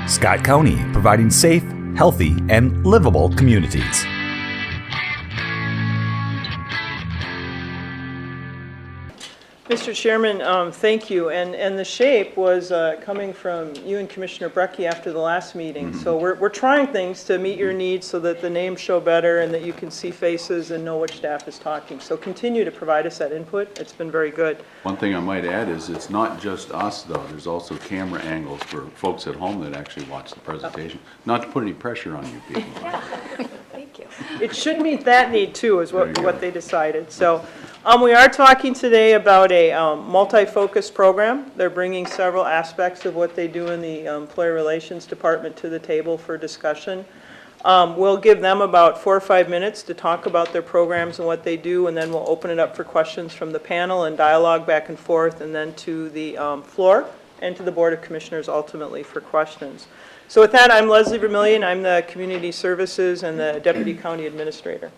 Scott County, providing safe, healthy, and livable communities. Mr. Chairman, thank you. And the shape was coming from you and Commissioner Brecky after the last meeting. So we're trying things to meet your needs so that the names show better and that you can see faces and know which staff is talking. So continue to provide us that input. It's been very good. One thing I might add is it's not just us, though. There's also camera angles for folks at home that actually watch the presentation. Not to put any pressure on you people. Thank you. It should meet that need too, is what they decided. So we are talking today about a multi-focus program. They're bringing several aspects of what they do in the Employee Relations Department to the table for discussion. We'll give them about 4 or 5 minutes to talk about their programs and what they do, and then we'll open it up for questions from the panel and dialogue back and forth, and then to the floor and to the Board of Commissioners ultimately for questions. So with that, I'm Leslie Vermillion. I'm the Community Services and the Deputy County Administrator.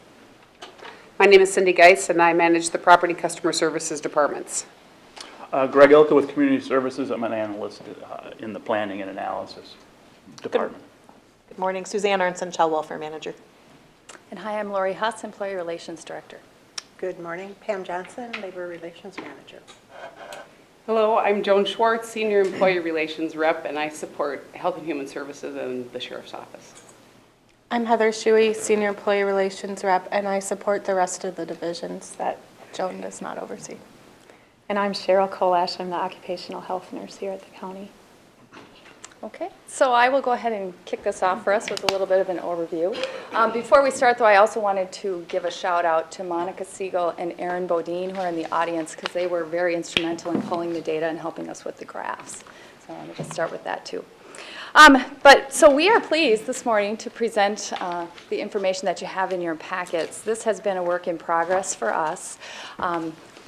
My name is Cindy Geis, and I manage the Property Customer Services departments. Greg Ilka with Community Services. I'm an analyst in the Planning and Analysis Department. Good morning, Suzanne Arnson, Child Welfare Manager. And hi, I'm Lori Huss, Employee Relations Director. Good morning, Pam Johnson, Labor Relations Manager. Hello, I'm Joan Schwartz, Senior Employee Relations Rep, and I support Health and Human Services and the Sheriff's Office. I'm Heather Shuey, Senior Employee Relations Rep, and I support the rest of the divisions that Joan does not oversee. And I'm Cheryl Kolash. I'm the Occupational Health Nurse here at the county. Okay, so I will go ahead and kick this off for us with a little bit of an overview. Before we start, though, I also wanted to give a shout out to Monica Siegel and Erin Bodine, who are in the audience, because they were very instrumental in pulling the data and helping us with the graphs. So I wanted to start with that, too. So we are pleased this morning to present the information that you have in your packets. This has been a work in progress for us.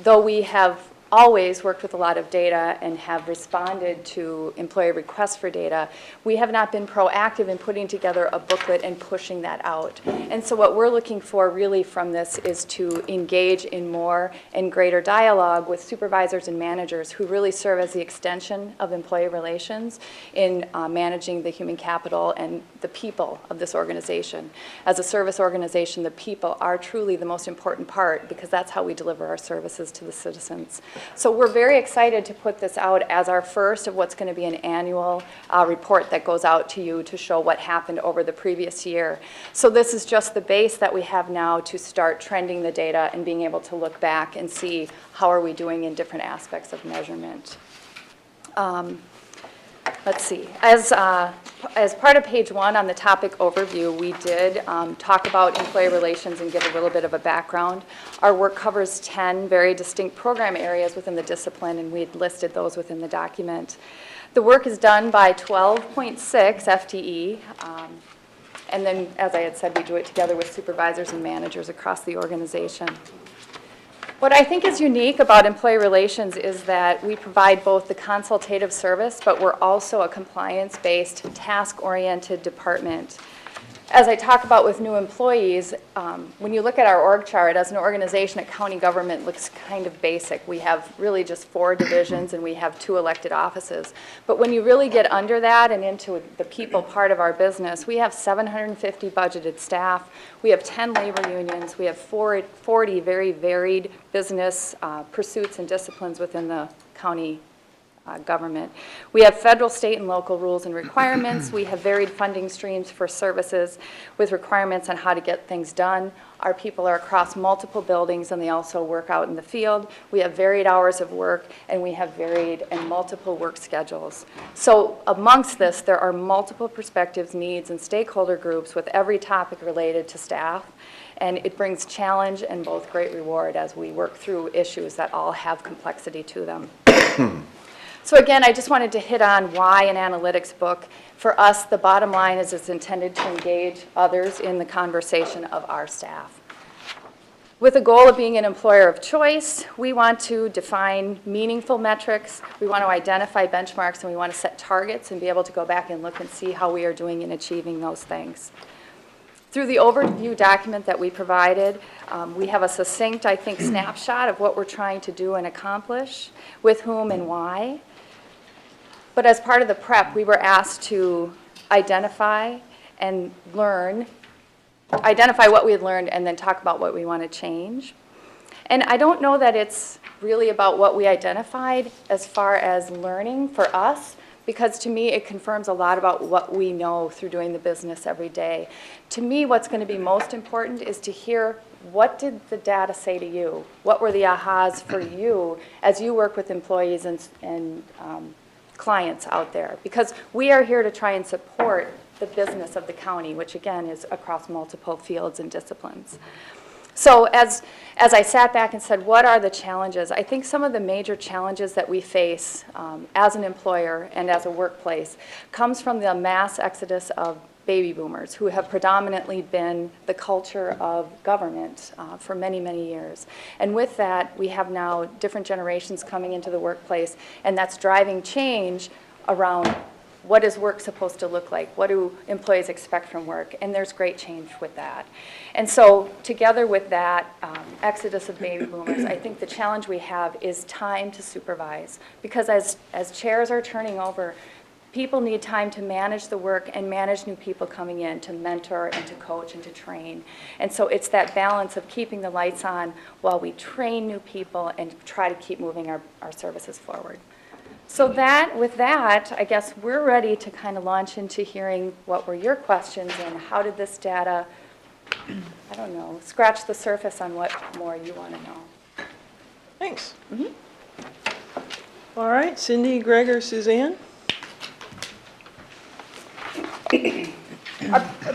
Though we have always worked with a lot of data and have responded to employee requests for data, we have not been proactive in putting together a booklet and pushing that out. And so what we're looking for really from this is to engage in more and greater dialogue with supervisors and managers who really serve as the extension of employee relations in managing the human capital and the people of this organization. As a service organization, the people are truly the most important part because that's how we deliver our services to the citizens. So we're very excited to put this out as our first of what's going to be an annual report that goes out to you to show what happened over the previous year. So this is just the base that we have now to start trending the data and being able to look back and see how are we doing in different aspects of measurement. Let's see. As part of page 1 on the topic overview, we did talk about employee relations and give a little bit of a background. Our work covers 10 very distinct program areas within the discipline, and we'd listed those within the document. The work is done by 12.6 FTE, and then, as I had said, we do it together with supervisors and managers across the organization. What I think is unique about employee relations is that we provide both the consultative service, but we're also a compliance-based, task-oriented department. As I talk about with new employees, when you look at our org chart, as an organization at county government looks kind of basic. We have really just 4 divisions and we have 2 elected offices. But when you really get under that and into the people part of our business, we have 750 budgeted staff. We have 10 labor unions. We have 40 very varied business pursuits and disciplines within the county government. We have federal, state, and local rules and requirements. We have varied funding streams for services with requirements on how to get things done. Our people are across multiple buildings and they also work out in the field. We have varied hours of work and we have varied and multiple work schedules. So amongst this, there are multiple perspectives, needs, and stakeholder groups with every topic related to staff. And it brings challenge and both great reward as we work through issues that all have complexity to them. So again, I just wanted to hit on why an analytics book. For us, the bottom line is it's intended to engage others in the conversation of our staff. With the goal of being an employer of choice, we want to define meaningful metrics, we want to identify benchmarks, and we want to set targets and be able to go back and look and see how we are doing in achieving those things. Through the overview document that we provided, we have a succinct, I think, snapshot of what we're trying to do and accomplish, with whom and why. But as part of the prep, we were asked to identify and learn, identify what we had learned and then talk about what we want to change. And I don't know that it's really about what we identified as far as learning for us, because to me it confirms a lot about what we know through doing the business every day. To me, what's going to be most important is to hear, what did the data say to you? What were the ahas for you as you work with employees and clients out there? Because we are here to try and support the business of the county, which again is across multiple fields and disciplines. So as I sat back and said, what are the challenges? I think some of the major challenges that we face as an employer and as a workplace comes from the mass exodus of baby boomers, who have predominantly been the culture of government for many, many years. And with that, we have now different generations coming into the workplace, and that's driving change around what is work supposed to look like? What do employees expect from work? And there's great change with that. And so together with that exodus of baby boomers, I think the challenge we have is time to supervise. Because as chairs are turning over, people need time to manage the work and manage new people coming in, to mentor and to coach and to train. And so it's that balance of keeping the lights on while we train new people and try to keep moving our services forward. So with that, I guess we're ready to kind of launch into hearing what were your questions and how did this data, I don't know, scratch the surface on what more you want to know. Thanks. All right, Cindy, Greg, or Suzanne?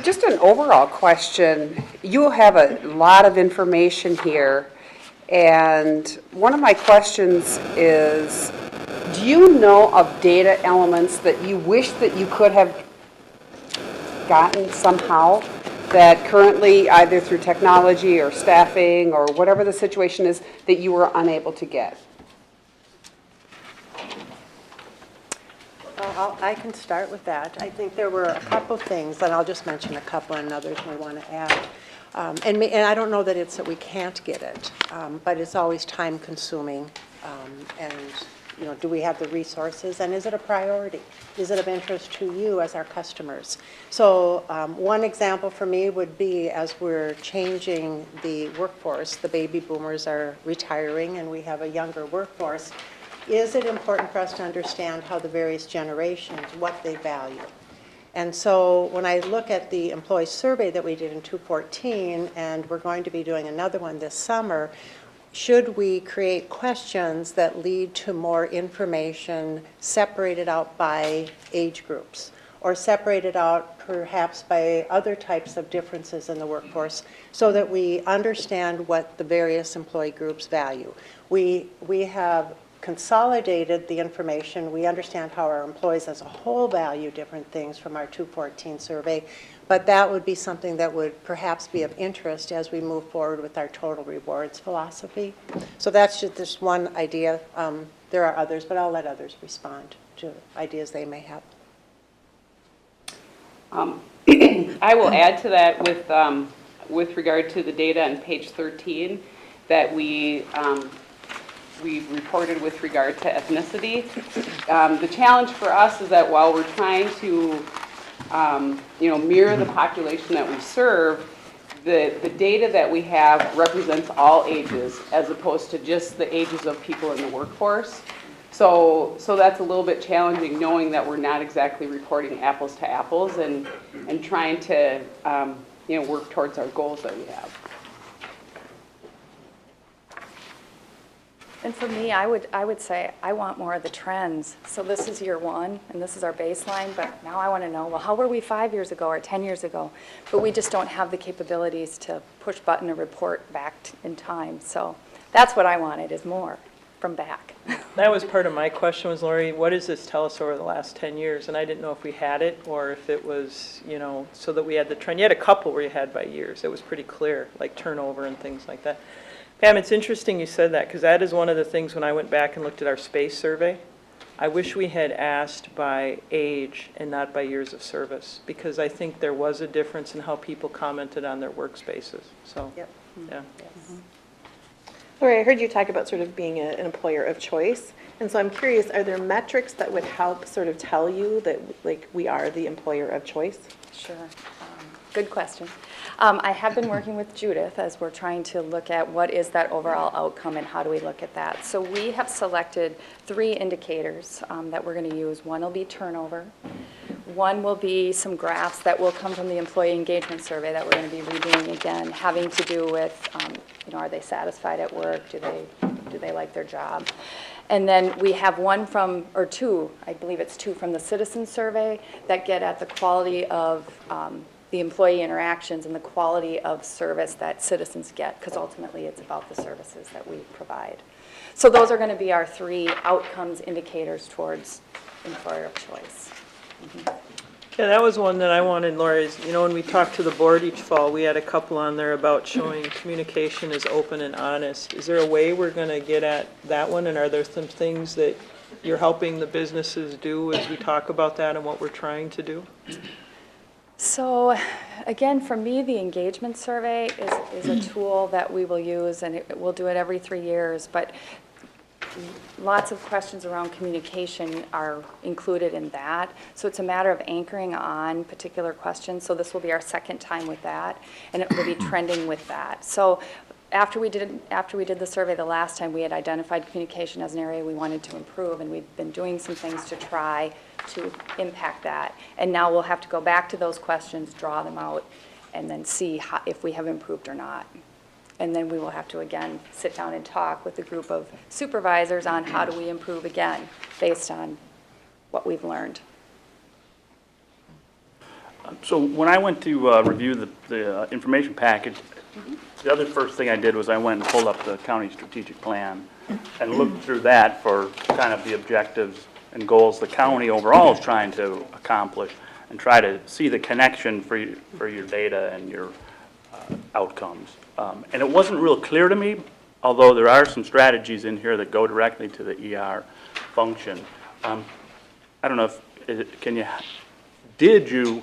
Just an overall question. You have a lot of information here, and one of my questions is, do you know of data elements that you wish that you could have gotten somehow that currently, either through technology or staffing or whatever the situation is, that you were unable to get? Well, I can start with that. I think there were a couple things, and I'll just mention a couple, and others may want to add. And I don't know that it's that we can't get it, but it's always time consuming. And, you know, do we have the resources, and is it a priority? Is it of interest to you as our customers? So one example for me would be, as we're changing the workforce, the baby boomers are retiring and we have a younger workforce. Is it important for us to understand how the various generations, what they value? And so when I look at the employee survey that we did in 2014, and we're going to be doing another one this summer, should we create questions that lead to more information separated out by age groups, or separated out perhaps by other types of differences in the workforce, so that we understand what the various employee groups value? We have consolidated the information. We understand how our employees as a whole value different things from our 2014 survey, but that would be something that would perhaps be of interest as we move forward with our total rewards philosophy. So that's just one idea. There are others, but I'll let others respond to ideas they may have. I will add to that with regard to the data on page 13 that we reported with regard to ethnicity. The challenge for us is that while we're trying to mirror the population that we serve, the data that we have represents all ages as opposed to just the ages of people in the workforce. So that's a little bit challenging, knowing that we're not exactly reporting apples to apples and trying to work towards our goals that we have. And for me, I would say I want more of the trends. So this is year one, and this is our baseline, but now I want to know, well, how were we 5 years ago or 10 years ago? But we just don't have the capabilities to push button a report back in time. So that's what I wanted, is more from back. That was part of my question, was, Lori, what does this tell us over the last 10 years? And I didn't know if we had it, or if it was, so that we had the trend. You had a couple where you had by years. It was pretty clear, like turnover and things like that. Pam, it's interesting you said that, because that is one of the things when I went back and looked at our space survey. I wish we had asked by age and not by years of service, because I think there was a difference in how people commented on their workspaces. So, Yep. yeah. Yes. Lori, I heard you talk about sort of being an employer of choice. And so I'm curious, are there metrics that would help sort of tell you that, like, we are the employer of choice? Sure. Good question. I have been working with Judith as we're trying to look at what is that overall outcome and how do we look at that. So we have selected 3 indicators that we're going to use. One will be turnover. One will be some graphs that will come from the employee engagement survey that we're going to be redoing again, having to do with, are they satisfied at work? Do they like their job? And then we have one from, or 2, I believe it's 2 from the citizen survey that get at the quality of the employee interactions and the quality of service that citizens get, because ultimately it's about the services that we provide. So those are going to be our 3 outcomes indicators towards employer of choice. Yeah, that was one that I wanted, Lori, is, when we talked to the board each fall, we had a couple on there about showing communication is open and honest. Is there a way we're going to get at that one, and are there some things that you're helping the businesses do as we talk about that and what we're trying to do? So again, for me, the engagement survey is a tool that we will use, and we'll do it every 3 years, but lots of questions around communication are included in that. So it's a matter of anchoring on particular questions. So this will be our 2nd time with that, and it will be trending with that. So after we did the survey the last time, we had identified communication as an area we wanted to improve, and we've been doing some things to try to impact that. And now we'll have to go back to those questions, draw them out, and then see if we have improved or not. And then we will have to, again, sit down and talk with a group of supervisors on how do we improve again based on what we've learned. So when I went to review the information package, the other first thing I did was I went and pulled up the county strategic plan and looked through that for kind of the objectives and goals the county overall is trying to accomplish, and try to see the connection for your data and your outcomes. And it wasn't real clear to me, although there are some strategies in here that go directly to the ER function. I don't know if, did you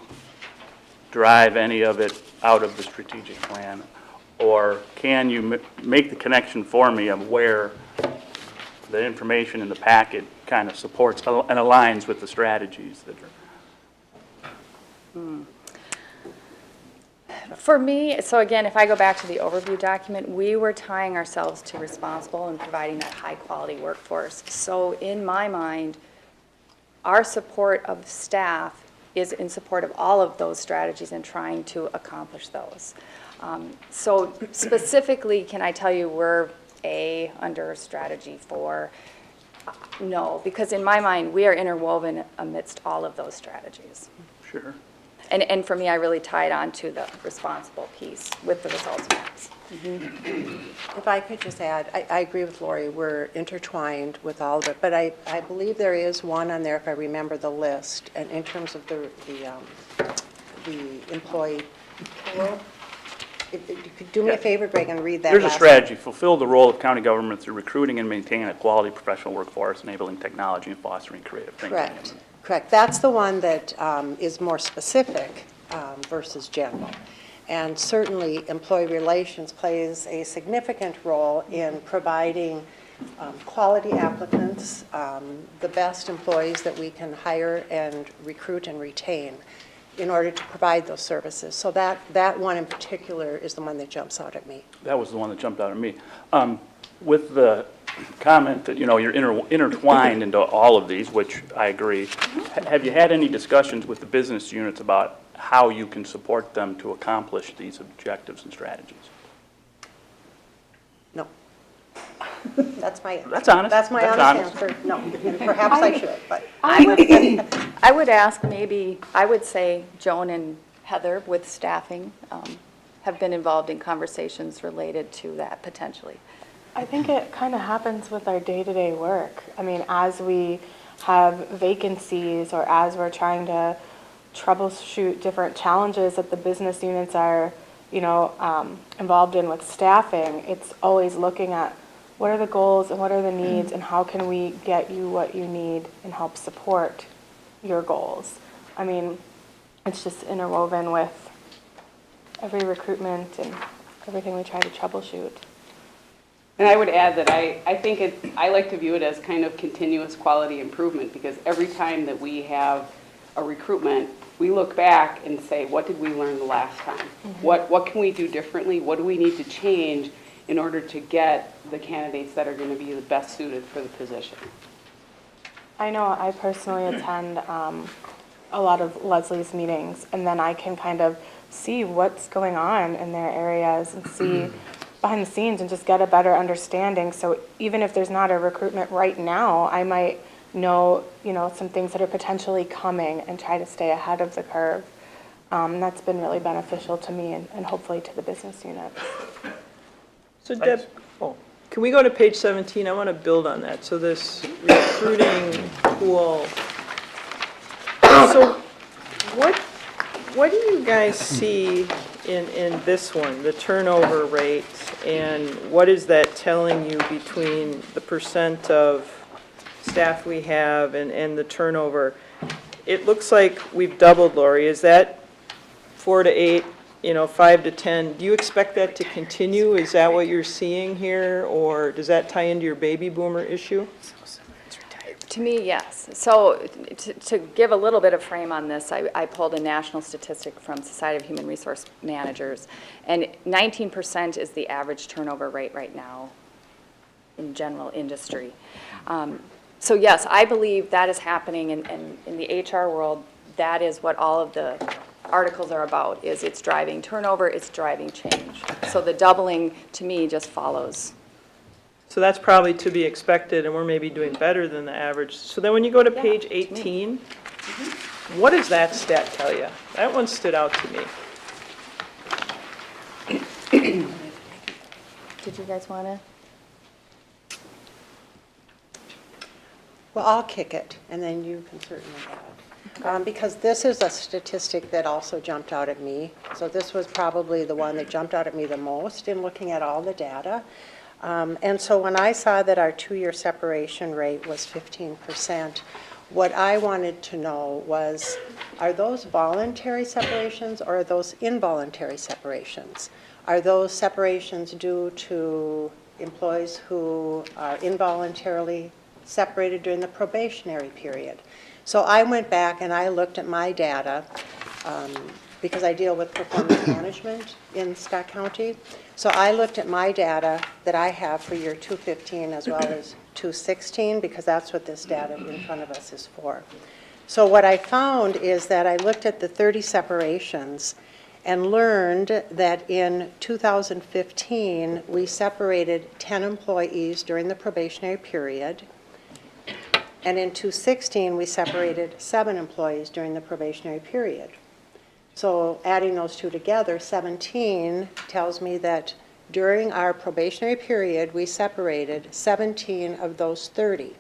drive any of it out of the strategic plan? Or can you make the connection for me of where the information in the packet kind of supports and aligns with the strategies that are? For me, so again, if I go back to the overview document, we were tying ourselves to responsible and providing that high-quality workforce. So in my mind, our support of staff is in support of all of those strategies and trying to accomplish those. So specifically, can I tell you we're under strategy 4? No, because in my mind, we are interwoven amidst all of those strategies. Sure. And for me, I really tied on to the responsible piece with the results maps. If I could just add, I agree with Lori, we're intertwined with all of it, but I believe there is one on there, if I remember the list, and in terms of the employee pool. If you could do me a favor, Greg, and read that. Here's a strategy: fulfill the role of county government through recruiting and maintaining a quality professional workforce, enabling technology and fostering creative thinking. Correct. That's the one that is more specific versus general. And certainly, employee relations plays a significant role in providing quality applicants, the best employees that we can hire and recruit and retain in order to provide those services. So that one in particular is the one that jumps out at me. That was the one that jumped out at me. With the comment that, you're intertwined into all of these, which I agree, have you had any discussions with the business units about how you can support them to accomplish these objectives and strategies? No. That's my answer. That's honest. That's my That's honest honest. answer. No, and perhaps I should, but. I would ask maybe, I would say Joan and Heather with staffing have been involved in conversations related to that potentially. I think it kind of happens with our day-to-day work. I mean, as we have vacancies or as we're trying to troubleshoot different challenges that the business units are, involved in with staffing, it's always looking at what are the goals and what are the needs and how can we get you what you need and help support your goals. I mean, it's just interwoven with every recruitment and everything we try to troubleshoot. And I would add that I think I like to view it as kind of continuous quality improvement, because every time that we have a recruitment, we look back and say, what did we learn the last time? What can we do differently? What do we need to change in order to get the candidates that are going to be the best suited for the position? I know I personally attend a lot of Leslie's meetings, and then I can kind of see what's going on in their areas and see behind the scenes and just get a better understanding. So even if there's not a recruitment right now, I might know, some things that are potentially coming and try to stay ahead of the curve. That's been really beneficial to me and hopefully to the business units. So Deb, can we go to page 17? I want to build on that. So this recruiting pool. So what do you guys see in this one, the turnover rate, and what is that telling you between the percent of staff we have and the turnover? It looks like we've doubled, Lori. Is that 4 to 8, 5 to 10? Do you expect that to continue? Is that what you're seeing here, or does that tie into your baby boomer issue? To me, yes. So to give a little bit of frame on this, I pulled a national statistic from Society of Human Resource Managers, and 19% is the average turnover rate right now in general industry. So yes, I believe that is happening in the HR world. That is what all of the articles are about, is it's driving turnover, it's driving change. So the doubling, to me, just follows. So that's probably to be expected, and we're maybe doing better than the average. So then when you go to page 18, what does that stat tell you? That one stood out to me. Did you guys want to? Well, I'll kick it, and then you can certainly add. Because this is a statistic that also jumped out at me. So this was probably the one that jumped out at me the most in looking at all the data. And so when I saw that our 2-year separation rate was 15%, what I wanted to know was, are those voluntary separations or are those involuntary separations? Are those separations due to employees who are involuntarily separated during the probationary period? So I went back and I looked at my data because I deal with performance management in Scott County. So I looked at my data that I have for year 215 as well as 216, because that's what this data in front of us is for. So what I found is that I looked at the 30 separations and learned that in 2015, we separated 10 employees during the probationary period. And in 2016, we separated 7 employees during the probationary period. So adding those two together, 17 tells me that during our probationary period, we separated 17 of those 30.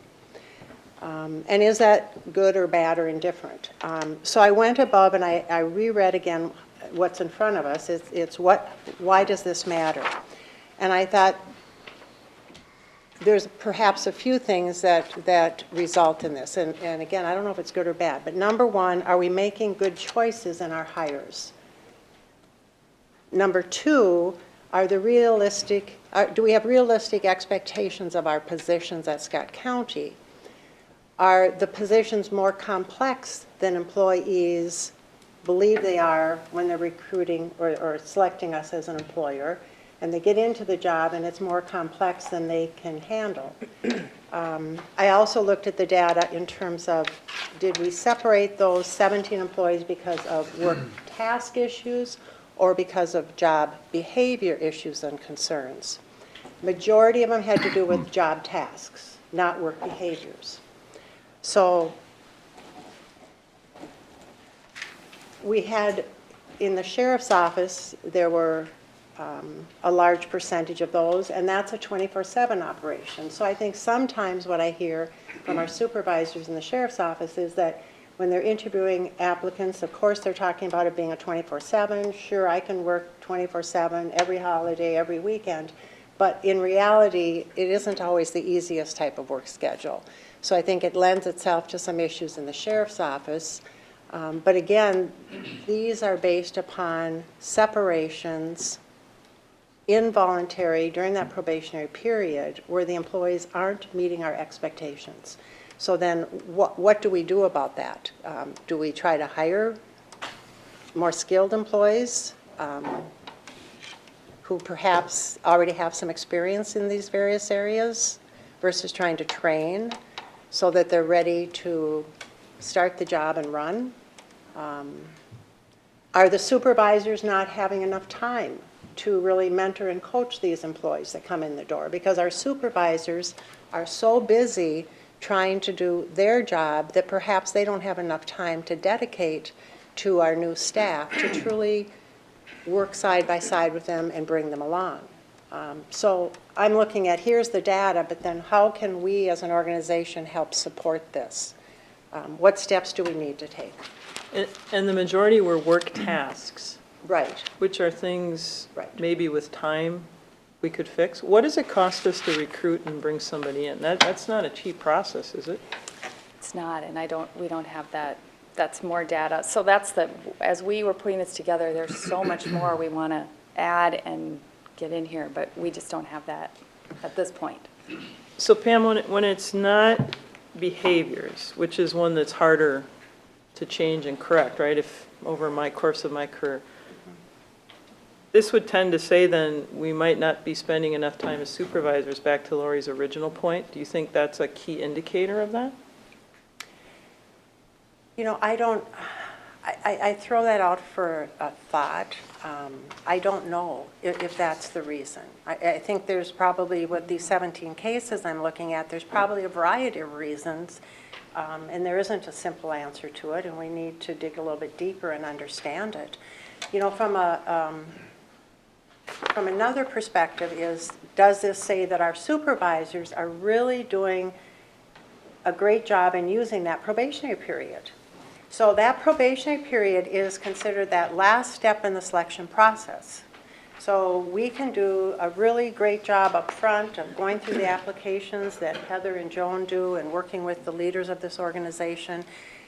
And is that good or bad or indifferent? So I went above and I reread again what's in front of us. It's why does this matter? And I thought there's perhaps a few things that result in this. And again, I don't know if it's good or bad, but number one, are we making good choices in our hires? Number two, do we have realistic expectations of our positions at Scott County? Are the positions more complex than employees believe they are when they're recruiting or selecting us as an employer? And they get into the job and it's more complex than they can handle. I also looked at the data in terms of, did we separate those 17 employees because of work task issues or because of job behavior issues and concerns? Majority of them had to do with job tasks, not work behaviors. So we had, in the sheriff's office, there were a large percentage of those, and that's a 24/7 operation. So I think sometimes what I hear from our supervisors in the sheriff's office is that when they're interviewing applicants, of course they're talking about it being a 24/7. Sure, I can work 24/7 every holiday, every weekend, but in reality, it isn't always the easiest type of work schedule. So I think it lends itself to some issues in the sheriff's office. But again, these are based upon separations involuntary during that probationary period where the employees aren't meeting our expectations. So then what do we do about that? Do we try to hire more skilled employees who perhaps already have some experience in these various areas versus trying to train so that they're ready to start the job and run? Are the supervisors not having enough time to really mentor and coach these employees that come in the door? Because our supervisors are so busy trying to do their job that perhaps they don't have enough time to dedicate to our new staff to truly work side by side with them and bring them along. So I'm looking at, here's the data, but then how can we as an organization help support this? What steps do we need to take? And the majority were work tasks, Right. which are things Right. maybe with time we could fix. What does it cost us to recruit and bring somebody in? That's not a cheap process, is it? It's not, and we don't have that. That's more data. So as we were putting this together, there's so much more we want to add and get in here, but we just don't have that at this point. So Pam, when it's not behaviors, which is one that's harder to change and correct, right, if over my course of my career, this would tend to say then we might not be spending enough time as supervisors, back to Lori's original point. Do you think that's a key indicator of that? You know, I throw that out for a thought. I don't know if that's the reason. I think there's probably, with these 17 cases I'm looking at, there's probably a variety of reasons, and there isn't a simple answer to it, and we need to dig a little bit deeper and understand it. You know, from another perspective is, does this say that our supervisors are really doing a great job in using that probationary period? So that probationary period is considered that last step in the selection process. So we can do a really great job up front of going through the applications that Heather and Joan do and working with the leaders of this organization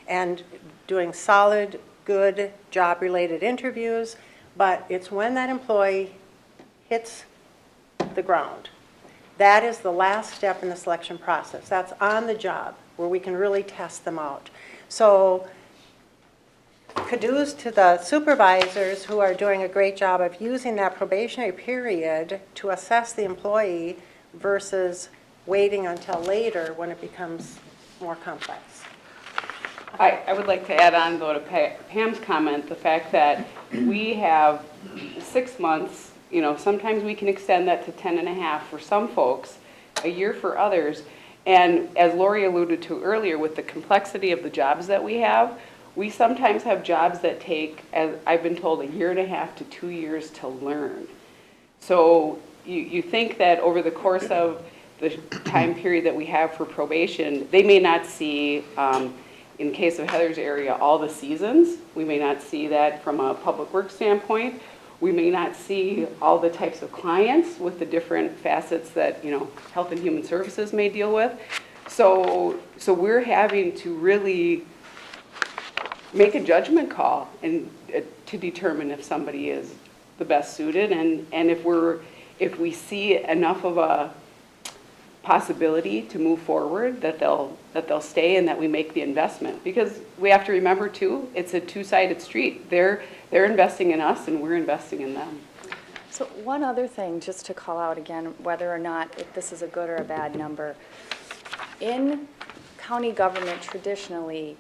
and doing solid, good, job-related interviews, but it's when that employee hits the ground. That is the last step in the selection process. That's on the job where we can really test them out. So kudos to the supervisors who are doing a great job of using that probationary period to assess the employee versus waiting until later when it becomes more complex. I would like to add on, though, to Pam's comment, the fact that we have 6 months, you know, sometimes we can extend that to 10 and a half for some folks, a year for others. And as Lori alluded to earlier, with the complexity of the jobs that we have, we sometimes have jobs that take, as I've been told, a year and a half to 2 years to learn. So you think that over the course of the time period that we have for probation, they may not see, in case of Heather's area, all the seasons. We may not see that from a public works standpoint. We may not see all the types of clients with the different facets that, you know, Health and Human Services may deal with. So we're having to really make a judgment call and to determine if somebody is the best suited, and if we see enough of a possibility to move forward that they'll stay and that we make the investment. Because we have to remember too, it's a two-sided street. They're investing in us and we're investing in them. So one other thing, just to call out again, whether or not if this is a good or a bad number. In county government, traditionally,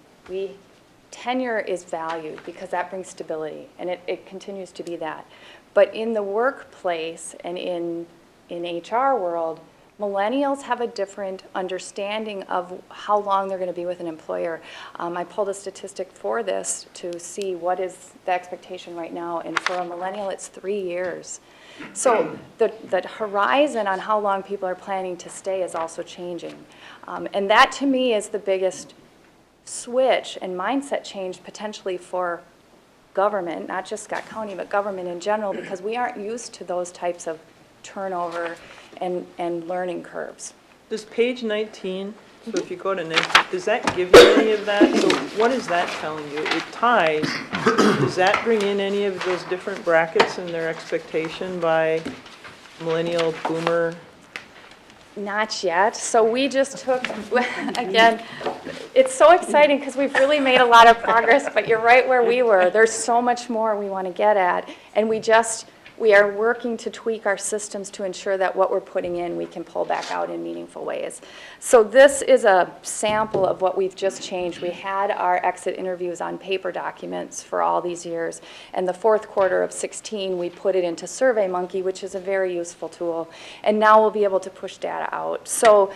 tenure is valued because that brings stability, and it continues to be that. But in the workplace and in HR world, millennials have a different understanding of how long they're going to be with an employer. I pulled a statistic for this to see what is the expectation right now, and for a millennial, it's 3 years. So the horizon on how long people are planning to stay is also changing. And that, to me, is the biggest switch and mindset change potentially for government, not just Scott County, but government in general, because we aren't used to those types of turnover and learning curves. Does page 19, so if you go to 19, does that give you any of that? So what is that telling you? It ties, does that bring in any of those different brackets in their expectation by millennial, boomer? Not yet. So we just took, again, it's so exciting because we've really made a lot of progress, but you're right where we were. There's so much more we want to get at. And we are working to tweak our systems to ensure that what we're putting in, we can pull back out in meaningful ways. So this is a sample of what we've just changed. We had our exit interviews on paper documents for all these years. And the fourth quarter of 16, we put it into SurveyMonkey, which is a very useful tool. And now we'll be able to push data out. So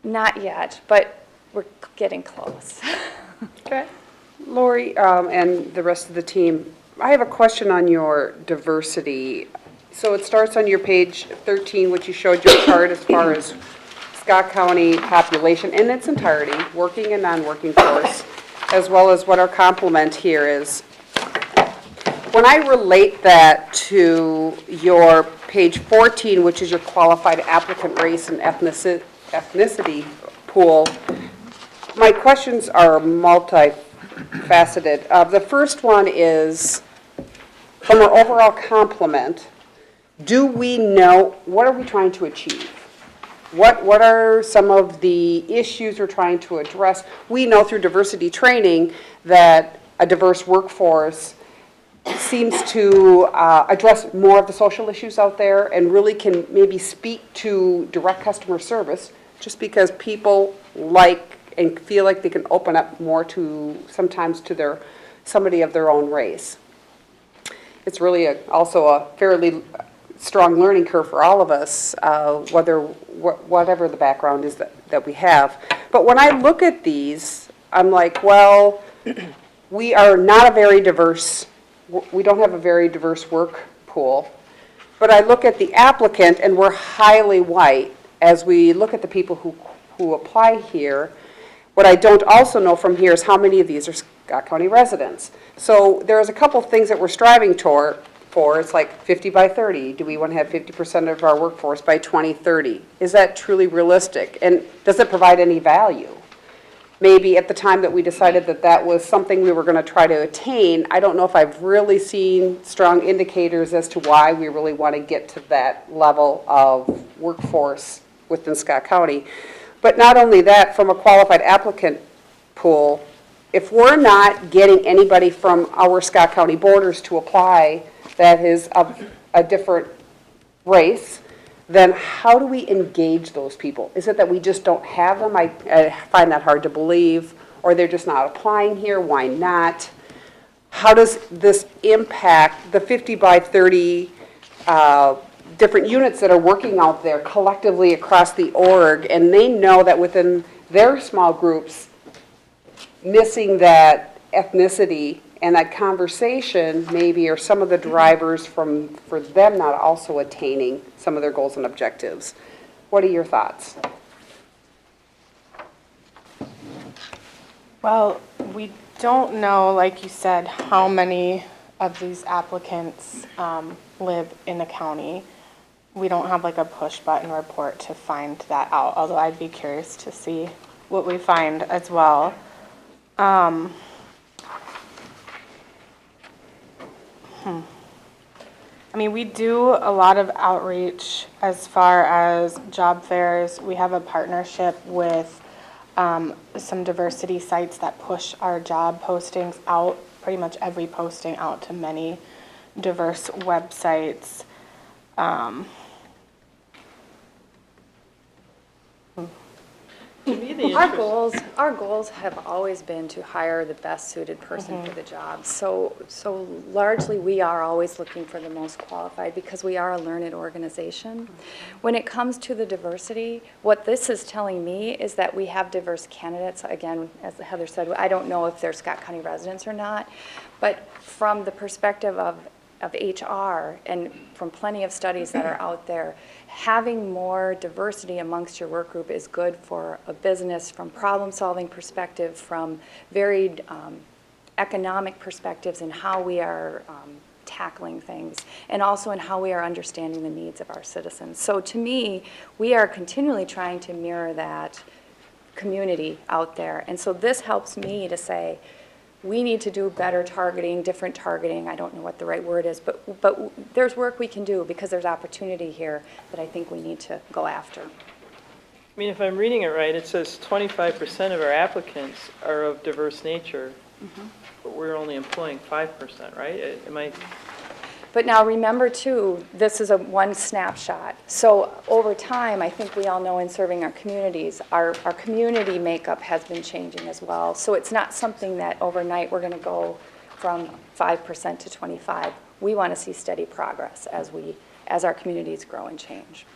not yet, but we're getting close. Okay. Lori, and the rest of the team, I have a question on your diversity. So it starts on your page 13, which you showed your chart as far as Scott County population in its entirety, working and non-working force, as well as what our complement here is. When I relate that to your page 14, which is your qualified applicant race and ethnicity pool, my questions are multifaceted. The first one is, from our overall complement, do we know, what are we trying to achieve? What are some of the issues we're trying to address? We know through diversity training that a diverse workforce seems to address more of the social issues out there and really can maybe speak to direct customer service, just because people like and feel like they can open up more to, sometimes to somebody of their own race. It's really also a fairly strong learning curve for all of us, whatever the background is that we have. But when I look at these, I'm like, well, we are not a very diverse, we don't have a very diverse work pool. But I look at the applicant and we're highly white as we look at the people who apply here. What I don't also know from here is how many of these are Scott County residents. So there's a couple things that we're striving for. It's like 50 by 30. Do we want to have 50% of our workforce by 2030? Is that truly realistic? And does it provide any value? Maybe at the time that we decided that that was something we were going to try to attain, I don't know if I've really seen strong indicators as to why we really want to get to that level of workforce within Scott County. But not only that, from a qualified applicant pool, if we're not getting anybody from our Scott County borders to apply that is of a different race, then how do we engage those people? Is it that we just don't have them? I find that hard to believe. Or they're just not applying here, why not? How does this impact the 50 by 30 different units that are working out there collectively across the org, and they know that within their small groups, missing that ethnicity and that conversation maybe are some of the drivers for them not also attaining some of their goals and objectives. What are your thoughts? Well, we don't know, like you said, how many of these applicants live in the county. We don't have like a push button report to find that out, although I'd be curious to see what we find as well. I mean, we do a lot of outreach as far as job fairs. We have a partnership with some diversity sites that push our job postings out, pretty much every posting out to many diverse websites. Our goals have always been to hire the best suited person for the job. So largely we are always looking for the most qualified because we are a learned organization. When it comes to the diversity, what this is telling me is that we have diverse candidates. Again, as Heather said, I don't know if they're Scott County residents or not, but from the perspective of HR and from plenty of studies that are out there, having more diversity amongst your work group is good for a business from problem-solving perspective, from varied economic perspectives in how we are tackling things, and also in how we are understanding the needs of our citizens. So to me, we are continually trying to mirror that community out there. And so this helps me to say, we need to do better targeting, different targeting, I don't know what the right word is, but there's work we can do because there's opportunity here that I think we need to go after. I mean, if I'm reading it right, it says 25% of our applicants are of diverse nature, but we're only employing 5%, right? Am I? But now remember too, this is a one snapshot. So over time, I think we all know in serving our communities, our community makeup has been changing as well. So it's not something that overnight we're going to go from 5% to 25. We want to see steady progress as our communities grow and change.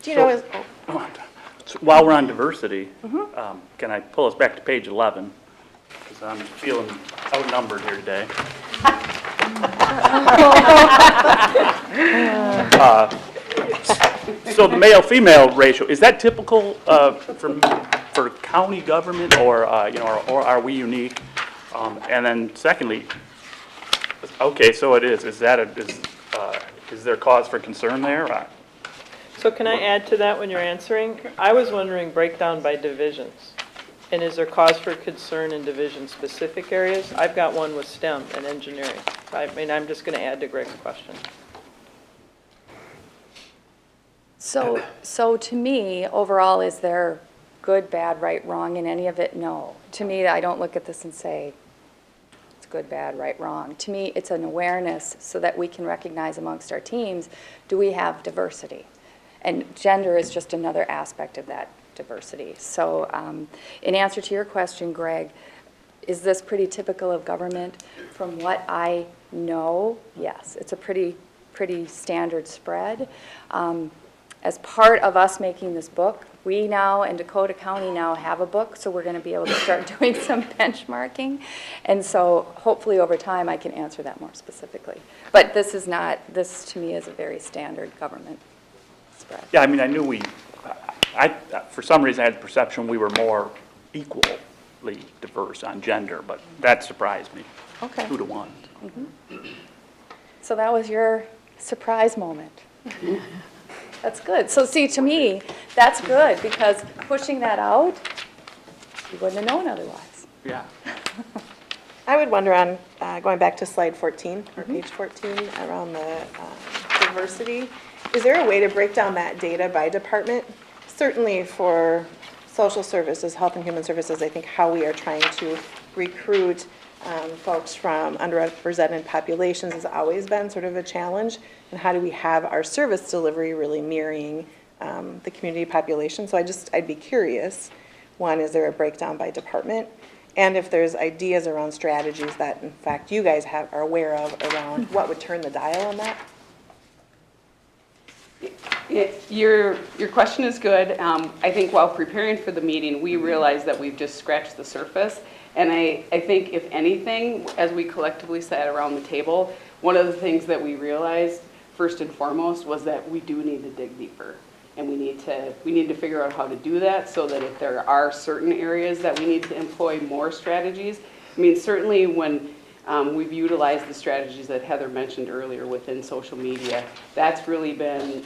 Do you know, So while we're on diversity, can I pull us back to page 11? Because I'm feeling outnumbered here today. So the male-female ratio, is that typical for county government, or or are we unique? And then secondly, okay, so it is. Is there cause for concern there? So can I add to that when you're answering? I was wondering breakdown by divisions. And is there cause for concern in division-specific areas? I've got one with STEM and engineering. I mean, I'm just going to add to Greg's question. So to me, overall, is there good, bad, right, wrong in any of it? No. To me, I don't look at this and say, it's good, bad, right, wrong. To me, it's an awareness so that we can recognize amongst our teams, do we have diversity? And gender is just another aspect of that diversity. So in answer to your question, Greg, is this pretty typical of government? From what I know, yes. It's a pretty standard spread. As part of us making this book, we now and Dakota County now have a book, so we're going to be able to start doing some benchmarking. And so hopefully over time I can answer that more specifically. But this to me is a very standard government spread. Yeah, I mean, I knew for some reason I had the perception we were more equally diverse on gender, but that surprised me. Okay. 2 to 1. So that was your surprise moment. That's good. So see, to me, that's good because pushing that out, you wouldn't have known otherwise. Yeah. I would wonder on, going back to slide 14, or page 14, around the diversity, is there a way to break down that data by department? Certainly for social services, health and human services, I think how we are trying to recruit folks from underrepresented populations has always been sort of a challenge. And how do we have our service delivery really mirroring the community population? So I'd be curious, one, is there a breakdown by department? And if there's ideas around strategies that, in fact, you guys are aware of around what would turn the dial on that? Your question is good. I think while preparing for the meeting, we realized that we've just scratched the surface. And I think, if anything, as we collectively sat around the table, one of the things that we realized, first and foremost, was that we do need to dig deeper. And we need to figure out how to do that so that if there are certain areas that we need to employ more strategies. I mean, certainly when we've utilized the strategies that Heather mentioned earlier within social media, that's really been,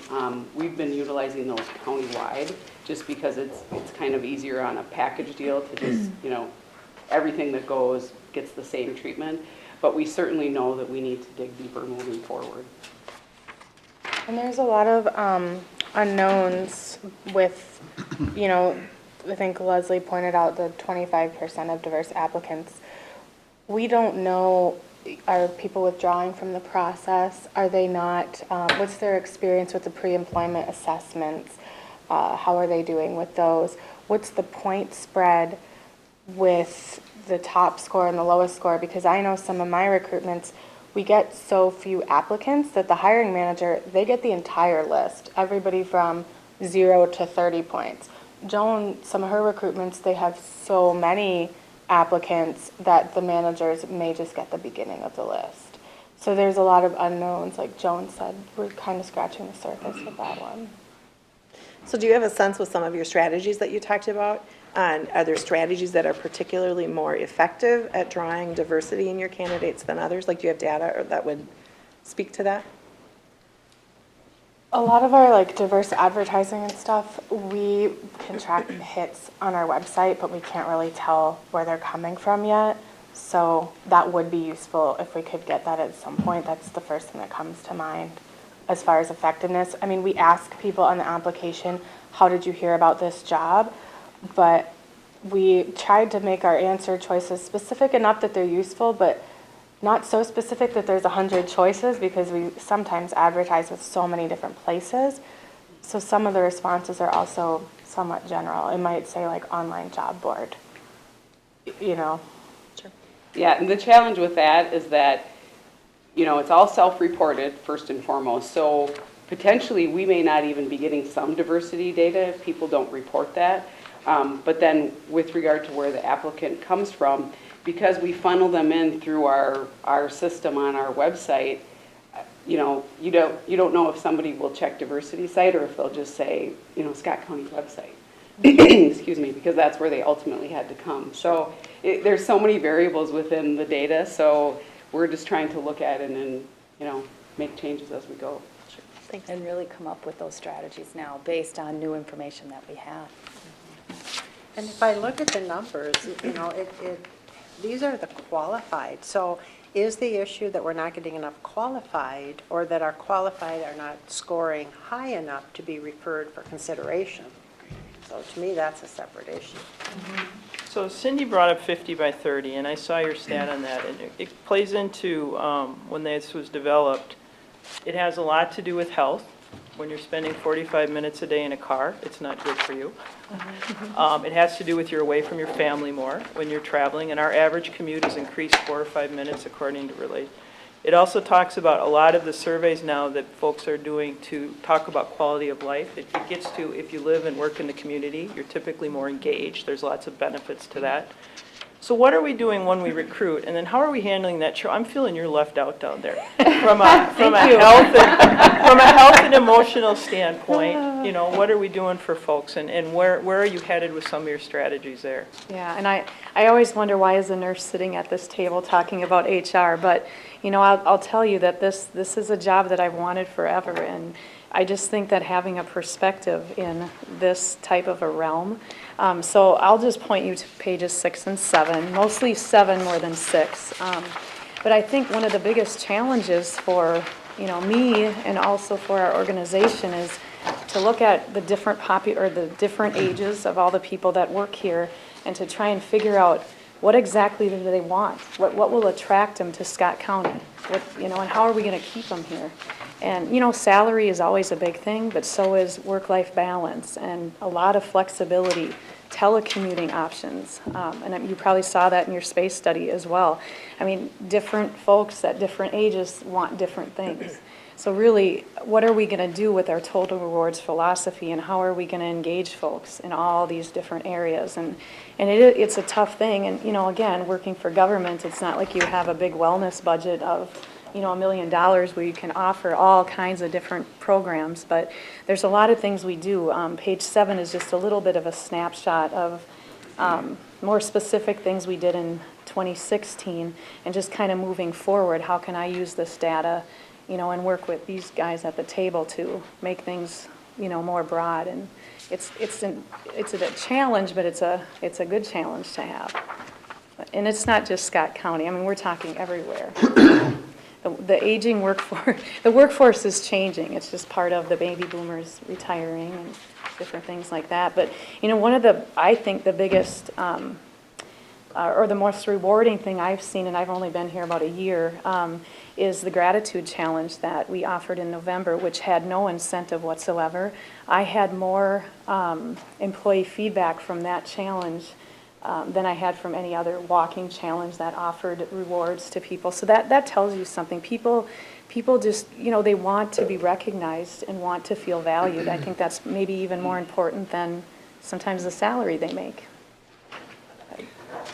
we've been utilizing those countywide just because it's kind of easier on a package deal to just, everything that goes gets the same treatment. But we certainly know that we need to dig deeper moving forward. And there's a lot of unknowns with, I think Leslie pointed out the 25% of diverse applicants. We don't know, are people withdrawing from the process? Are they not? What's their experience with the pre-employment assessments? How are they doing with those? What's the point spread with the top score and the lowest score? Because I know some of my recruitments, we get so few applicants that the hiring manager, they get the entire list, everybody from 0 to 30 points. Joan, some of her recruitments, they have so many applicants that the managers may just get the beginning of the list. So there's a lot of unknowns, like Joan said, we're kind of scratching the surface with that one. So do you have a sense with some of your strategies that you talked about? Are there strategies that are particularly more effective at drawing diversity in your candidates than others? Like, do you have data that would speak to that? A lot of our diverse advertising and stuff, we can track hits on our website, but we can't really tell where they're coming from yet. So that would be useful if we could get that at some point. That's the first thing that comes to mind as far as effectiveness. I mean, we ask people on the application, how did you hear about this job? But we tried to make our answer choices specific enough that they're useful, but not so specific that there's 100 choices, because we sometimes advertise with so many different places. So some of the responses are also somewhat general. It might say like online job board, you know. Yeah, and the challenge with that is that, you know, it's all self-reported first and foremost. So potentially we may not even be getting some diversity data if people don't report that. But then with regard to where the applicant comes from, because we funnel them in through our system on our website, you know, you don't know if somebody will check diversity site or if they'll just say, you know, Scott County's website. Excuse me, because that's where they ultimately had to come. So there's so many variables within the data, so we're just trying to look at it and, you know, make changes as we go. Thanks. And really come up with those strategies now based on new information that we have. And if I look at the numbers, you know, these are the qualified. So is the issue that we're not getting enough qualified, or that our qualified are not scoring high enough to be referred for consideration? So to me, that's a separate issue. So Cindy brought up 50 by 30, and I saw your stat on that, and it plays into, when this was developed, it has a lot to do with health. When you're spending 45 minutes a day in a car, it's not good for you. It has to do with you're away from your family more when you're traveling, and our average commute has increased 4 or 5 minutes according to Relate. It also talks about a lot of the surveys now that folks are doing to talk about quality of life. It gets to, if you live and work in the community, you're typically more engaged. There's lots of benefits to that. So what are we doing when we recruit, and then how are we handling that? I'm feeling you're left out down there. From a health and emotional standpoint, you know, what are we doing for folks, and where are you headed with some of your strategies there? Yeah, and I always wonder, why is a nurse sitting at this table talking about HR? But, you know, I'll tell you that this is a job that I've wanted forever, and I just think that having a perspective in this type of a realm. So I'll just point you to pages 6 and 7, mostly 7 more than 6. But I think one of the biggest challenges for, you know, me and also for our organization is to look at the different the different ages of all the people that work here, and to try and figure out what exactly do they want, what will attract them to Scott County, you know, and how are we going to keep them here. And, you know, salary is always a big thing, but so is work-life balance and a lot of flexibility, telecommuting options. And you probably saw that in your space study as well. I mean, different folks at different ages want different things. So really, what are we going to do with our total rewards philosophy, and how are we going to engage folks in all these different areas? And it's a tough thing. And, you know, again, working for government, it's not like you have a big wellness budget of, you know, $1 million where you can offer all kinds of different programs, but there's a lot of things we do. Page 7 is just a little bit of a snapshot of more specific things we did in 2016, and just kind of moving forward, how can I use this data, you know, and work with these guys at the table to make things, you know, more broad. And it's a challenge, but it's a good challenge to have. And it's not just Scott County. I mean, we're talking everywhere. The aging workforce, the workforce is changing. It's just part of the baby boomers retiring and different things like that. But, you know, one of I think the biggest, or the most rewarding thing I've seen, and I've only been here about a year, is the gratitude challenge that we offered in November, which had no incentive whatsoever. I had more employee feedback from that challenge than I had from any other walking challenge that offered rewards to people. So that tells you something. People just, you know, they want to be recognized and want to feel valued. I think that's maybe even more important than sometimes the salary they make.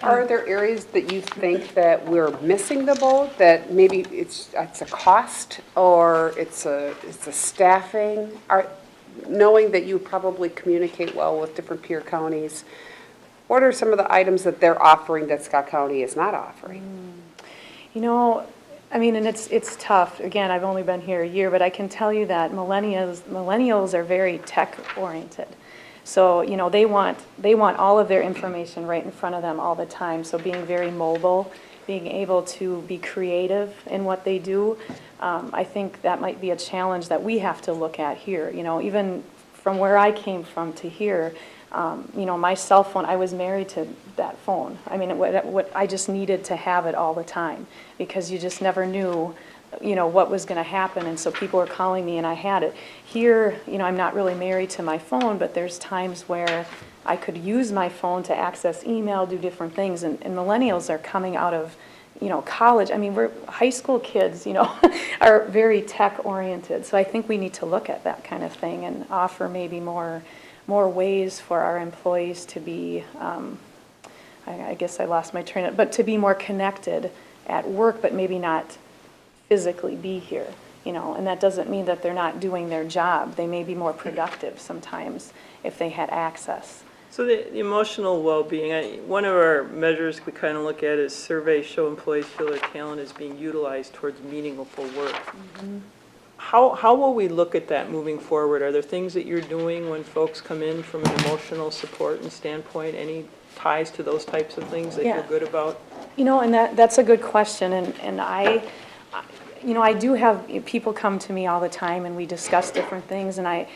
Are there areas that you think that we're missing the boat, that maybe it's a cost, or it's a staffing? Knowing that you probably communicate well with different peer counties, what are some of the items that they're offering that Scott County is not offering? You know, I mean, and it's tough. Again, I've only been here a year, but I can tell you that millennials are very tech-oriented. So, you know, they want all of their information right in front of them all the time. So being very mobile, being able to be creative in what they do, I think that might be a challenge that we have to look at here. You know, even from where I came from to here, you know, my cell phone, I was married to that phone. I mean, I just needed to have it all the time because you just never knew, you know, what was going to happen. And so people were calling me and I had it. Here, you know, I'm not really married to my phone, but there's times where I could use my phone to access email, do different things. And millennials are coming out of, you know, college. I mean, we're high school kids, you know, are very tech oriented. So I think we need to look at that kind of thing and offer maybe more ways for our employees to be, I guess I lost my train of, but to be more connected at work, but maybe not physically be here, you know, and that doesn't mean that they're not doing their job. They may be more productive sometimes if they had access. So the emotional well-being, one of our measures we kind of look at is surveys show employees feel their talent is being utilized towards meaningful work. Mm-hmm. How will we look at that moving forward? Are there things that you're doing when folks come in from an emotional support and standpoint? Any ties to those types of things that you're good about? You know, and that's a good question, and you know, I do have people come to me all the time and we discuss different things, and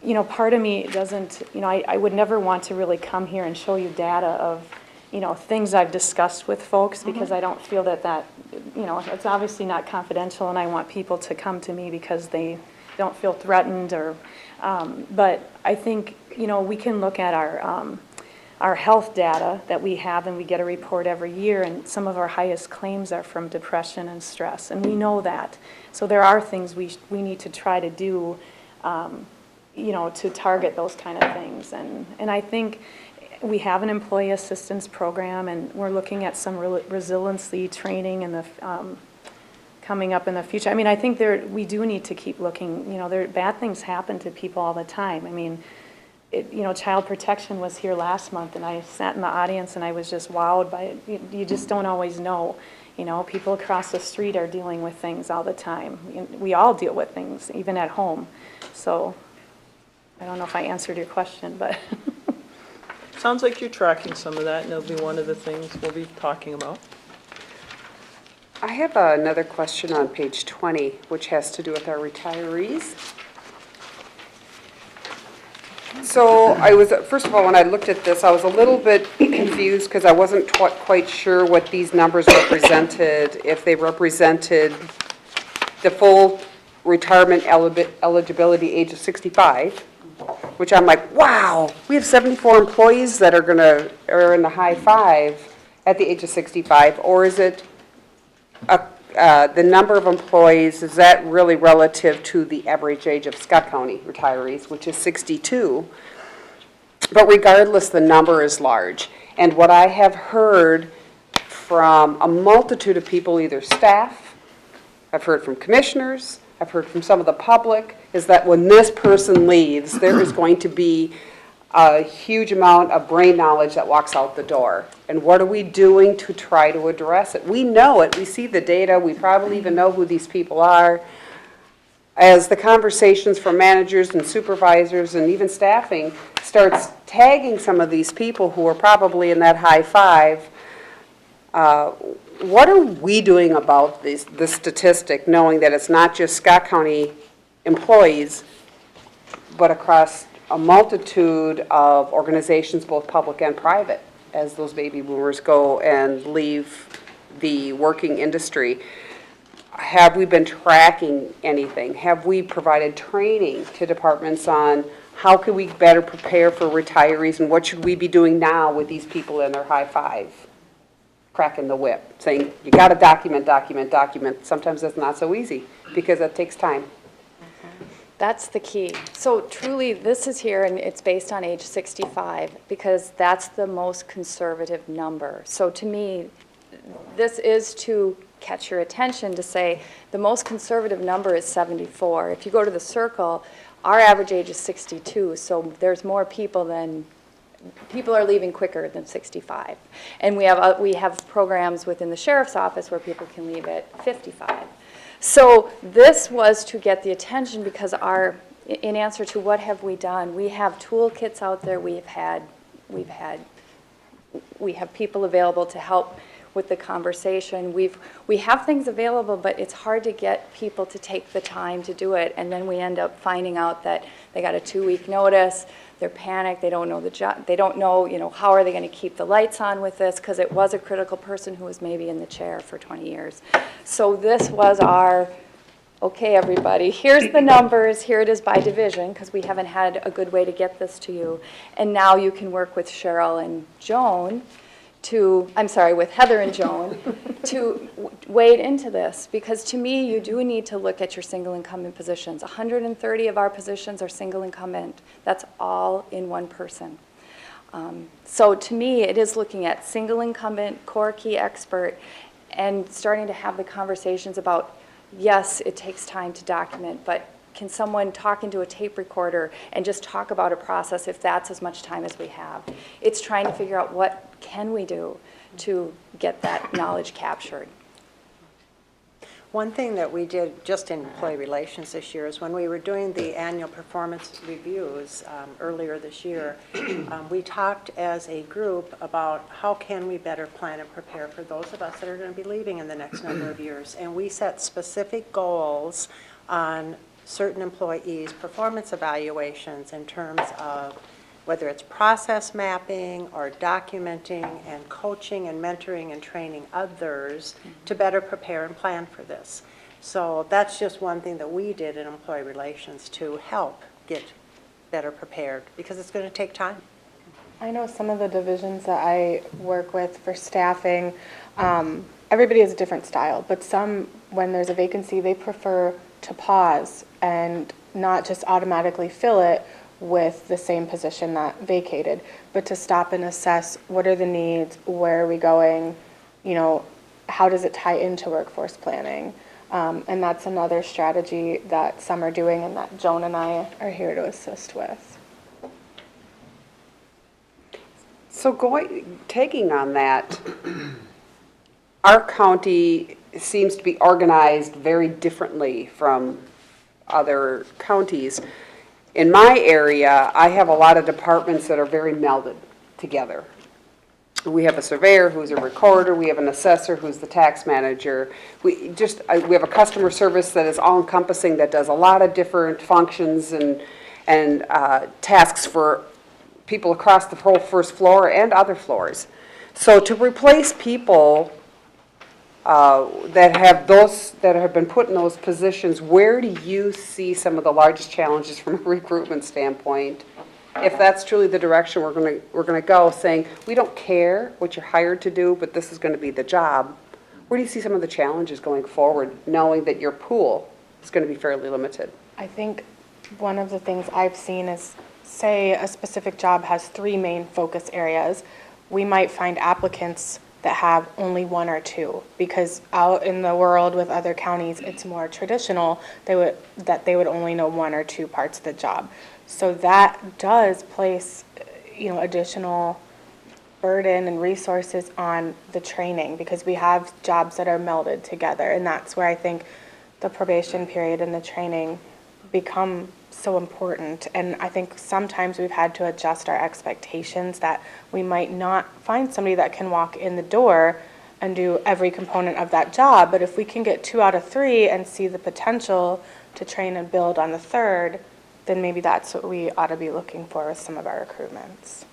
you know, part of me doesn't, you know, I would never want to really come here and show you data of, you know, things I've discussed with folks because I don't feel that, you know, it's obviously not confidential and I want people to come to me because they don't feel threatened or, but I think, you know, we can look at our health data that we have, and we get a report every year, and some of our highest claims are from depression and stress, and we know that. So there are things we need to try to do, you know, to target those kind of things. And I think we have an employee assistance program, and we're looking at some resiliency training in the coming up in the future. I mean, I think we do need to keep looking. You know, bad things happen to people all the time. I mean, you know, child protection was here last month, and I sat in the audience, and I was just wowed by it. You just don't always know. You know, people across the street are dealing with things all the time. We all deal with things, even at home. So I don't know if I answered your question, but. Sounds like you're tracking some of that, and it'll be one of the things we'll be talking about. I have another question on page 20, which has to do with our retirees. So first of all, when I looked at this, I was a little bit confused because I wasn't quite sure what these numbers represented, if they represented the full retirement eligibility age of 65, which I'm like, wow, we have 74 employees that are in the high five at the age of 65, or is it the number of employees, is that really relative to the average age of Scott County retirees, which is 62? But regardless, the number is large. And what I have heard from a multitude of people, either staff, I've heard from commissioners, I've heard from some of the public, is that when this person leaves, there is going to be a huge amount of brain knowledge that walks out the door. And what are we doing to try to address it? We know it. We see the data. We probably even know who these people are. As the conversations from managers and supervisors and even staffing starts tagging some of these people who are probably in that high five, what are we doing about this statistic, knowing that it's not just Scott County employees, but across a multitude of organizations, both public and private, as those baby boomers go and leave the working industry? Have we been tracking anything? Have we provided training to departments on how can we better prepare for retirees, and what should we be doing now with these people in their high five? Cracking the whip, saying, you got to document. Sometimes that's not so easy because it takes time. That's the key. So truly, this is here, and it's based on age 65, because that's the most conservative number. So to me, this is to catch your attention to say the most conservative number is 74. If you go to the circle, our average age is 62, so there's more people are leaving quicker than 65. And we have programs within the sheriff's office where people can leave at 55. So this was to get the attention because our in answer to what have we done, we have toolkits out there. We have people available to help with the conversation. We have things available, but it's hard to get people to take the time to do it. And then we end up finding out that they got a 2-week notice. They're panicked. They don't know the job. They don't know, how are they going to keep the lights on with this, because it was a critical person who was maybe in the chair for 20 years. So this was our, okay, everybody, here's the numbers. Here it is by division, because we haven't had a good way to get this to you. And now you can work with Cheryl and Joan with Heather and Joan to wade into this, because to me, you do need to look at your single incumbent positions. 130 of our positions are single incumbent. That's all in one person. So to me, it is looking at single incumbent, core key expert, and starting to have the conversations about, yes, it takes time to document, but can someone talk into a tape recorder and just talk about a process if that's as much time as we have? It's trying to figure out what can we do to get that knowledge captured. One thing that we did just in employee relations this year is when we were doing the annual performance reviews earlier this year, we talked as a group about how can we better plan and prepare for those of us that are going to be leaving in the next number of years. And we set specific goals on certain employees' performance evaluations in terms of whether it's process mapping or documenting and coaching and mentoring and training others to better prepare and plan for this. So that's just one thing that we did in employee relations to help get better prepared, because it's going to take time. I know some of the divisions that I work with for staffing, everybody has a different style, but some, when there's a vacancy, they prefer to pause and not just automatically fill it with the same position that vacated, but to stop and assess what are the needs, where are we going, how does it tie into workforce planning? And that's another strategy that some are doing and that Joan and I are here to assist with. So taking on that, our county seems to be organized very differently from other counties. In my area, I have a lot of departments that are very melded together. We have a surveyor who's a recorder, we have an assessor who's the tax manager. We have a customer service that is all-encompassing, that does a lot of different functions and tasks for people across the whole first floor and other floors. So to replace people that have been put in those positions, where do you see some of the largest challenges from a recruitment standpoint? If that's truly the direction we're going to go, saying we don't care what you're hired to do, but this is going to be the job. Where do you see some of the challenges going forward, knowing that your pool is going to be fairly limited? I think one of the things I've seen is, say a specific job has 3 main focus areas. We might find applicants that have only 1 or 2, because out in the world with other counties, it's more traditional that they would only know 1 or 2 parts of the job. So that does place, additional burden and resources on the training, because we have jobs that are melded together, and that's where I think the probation period and the training become so important. And I think sometimes we've had to adjust our expectations that we might not find somebody that can walk in the door and do every component of that job, but if we can get 2 out of 3 and see the potential to train and build on the 3rd, then maybe that's what we ought to be looking for with some of our recruitments.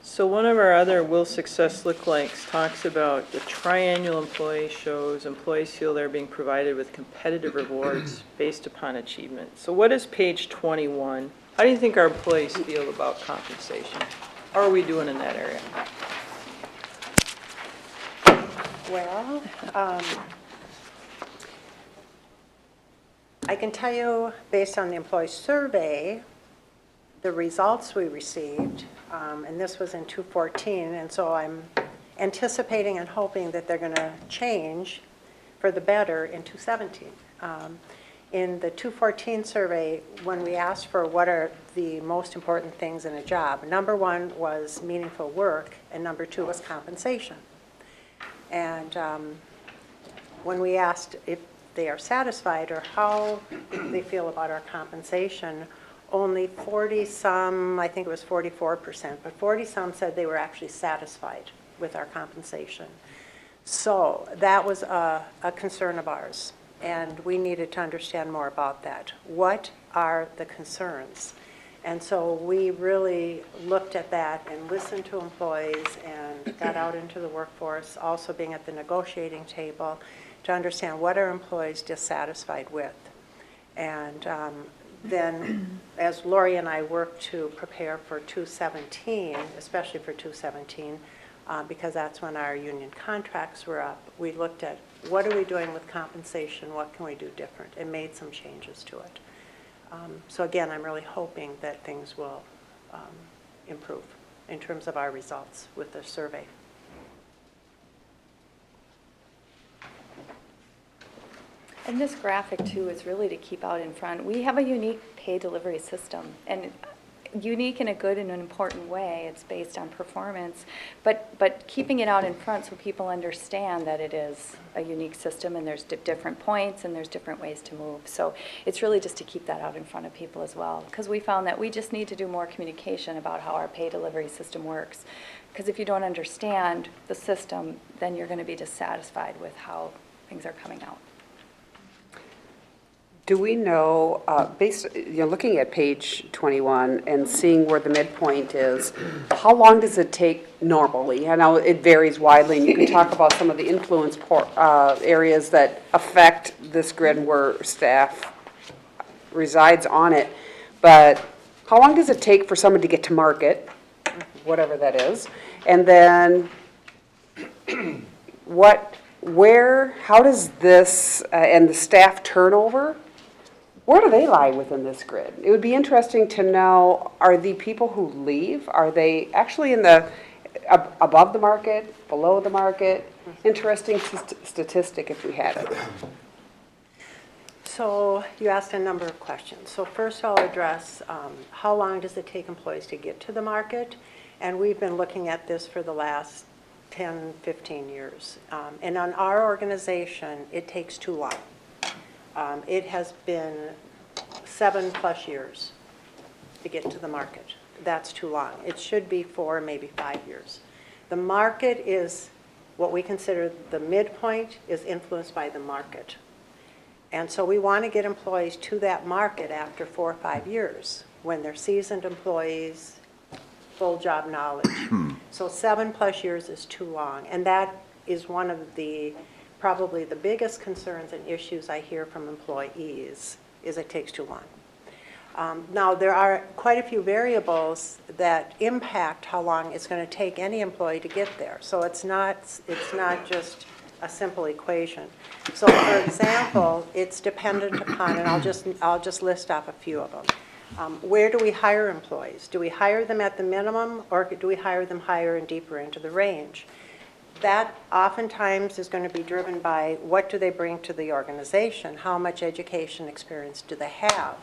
So one of our other Will Success Look-likes talks about the triannual employee shows employees feel they're being provided with competitive rewards based upon achievement. So what is page 21? How do you think our employees feel about compensation? How are we doing in that area? Well, I can tell you, based on the employee survey, the results we received, and this was in 2014, and so I'm anticipating and hoping that they're going to change for the better in 2017. In the 2014 survey, when we asked for what are the most important things in a job, number 1 was meaningful work, and number 2 was compensation. And when we asked if they are satisfied or how they feel about our compensation, only 40-some, I think it was 44%, but 40-some said they were actually satisfied with our compensation. So that was a concern of ours, and we needed to understand more about that. What are the concerns? And so we really looked at that and listened to employees and got out into the workforce, also being at the negotiating table, to understand what are employees dissatisfied with. And then, as Lori and I worked to prepare for 217, especially for 217, because that's when our union contracts were up, we looked at what are we doing with compensation, what can we do different, and made some changes to it. So again, I'm really hoping that things will improve in terms of our results with the survey. And this graphic, too, is really to keep out in front. We have a unique pay delivery system, and unique in a good and an important way. It's based on performance, but keeping it out in front so people understand that it is a unique system and there's different points and there's different ways to move. So it's really just to keep that out in front of people as well, because we found that we just need to do more communication about how our pay delivery system works. Because if you don't understand the system, then you're going to be dissatisfied with how things are coming out. Do we know, looking at page 21 and seeing where the midpoint is, how long does it take normally? I know it varies widely, and you can talk about some of the influence areas that affect this grid and where staff resides on it. But how long does it take for someone to get to market, whatever that is? And then how does this, and the staff turnover, where do they lie within this grid? It would be interesting to know, are the people who leave, are they actually in the, above the market, below the market? Interesting statistic if we had it. So you asked a number of questions. So first I'll address how long does it take employees to get to the market? And we've been looking at this for the last 10, 15 years. And on our organization, it takes too long. It has been 7+ years to get to the market. That's too long. It should be 4, maybe 5 years. The market is what we consider the midpoint, is influenced by the market. And so we want to get employees to that market after 4 or 5 years, when they're seasoned employees, full job knowledge. So 7+ years is too long. And that is one of the probably the biggest concerns and issues I hear from employees, is it takes too long. Now, there are quite a few variables that impact how long it's going to take any employee to get there. So it's not just a simple equation. So, for example, it's dependent upon, and I'll just list off a few of them. Where do we hire employees? Do we hire them at the minimum, or do we hire them higher and deeper into the range? That oftentimes is going to be driven by what do they bring to the organization, how much education experience do they have.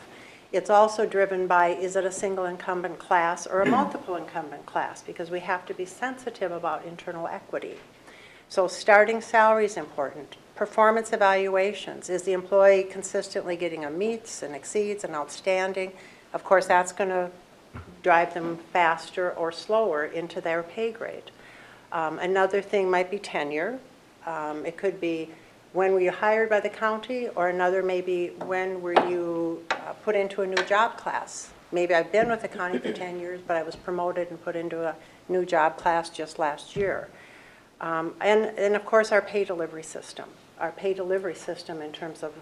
It's also driven by, is it a single incumbent class or a multiple incumbent class, because we have to be sensitive about internal equity. So starting salary is important. Performance evaluations, is the employee consistently getting a meets and exceeds and outstanding? Of course, that's going to drive them faster or slower into their pay grade. Another thing might be tenure. It could be when were you hired by the county, or another maybe when were you put into a new job class. Maybe I've been with the county for 10 years, but I was promoted and put into a new job class just last year. And of course our pay delivery system. Our pay delivery system in terms of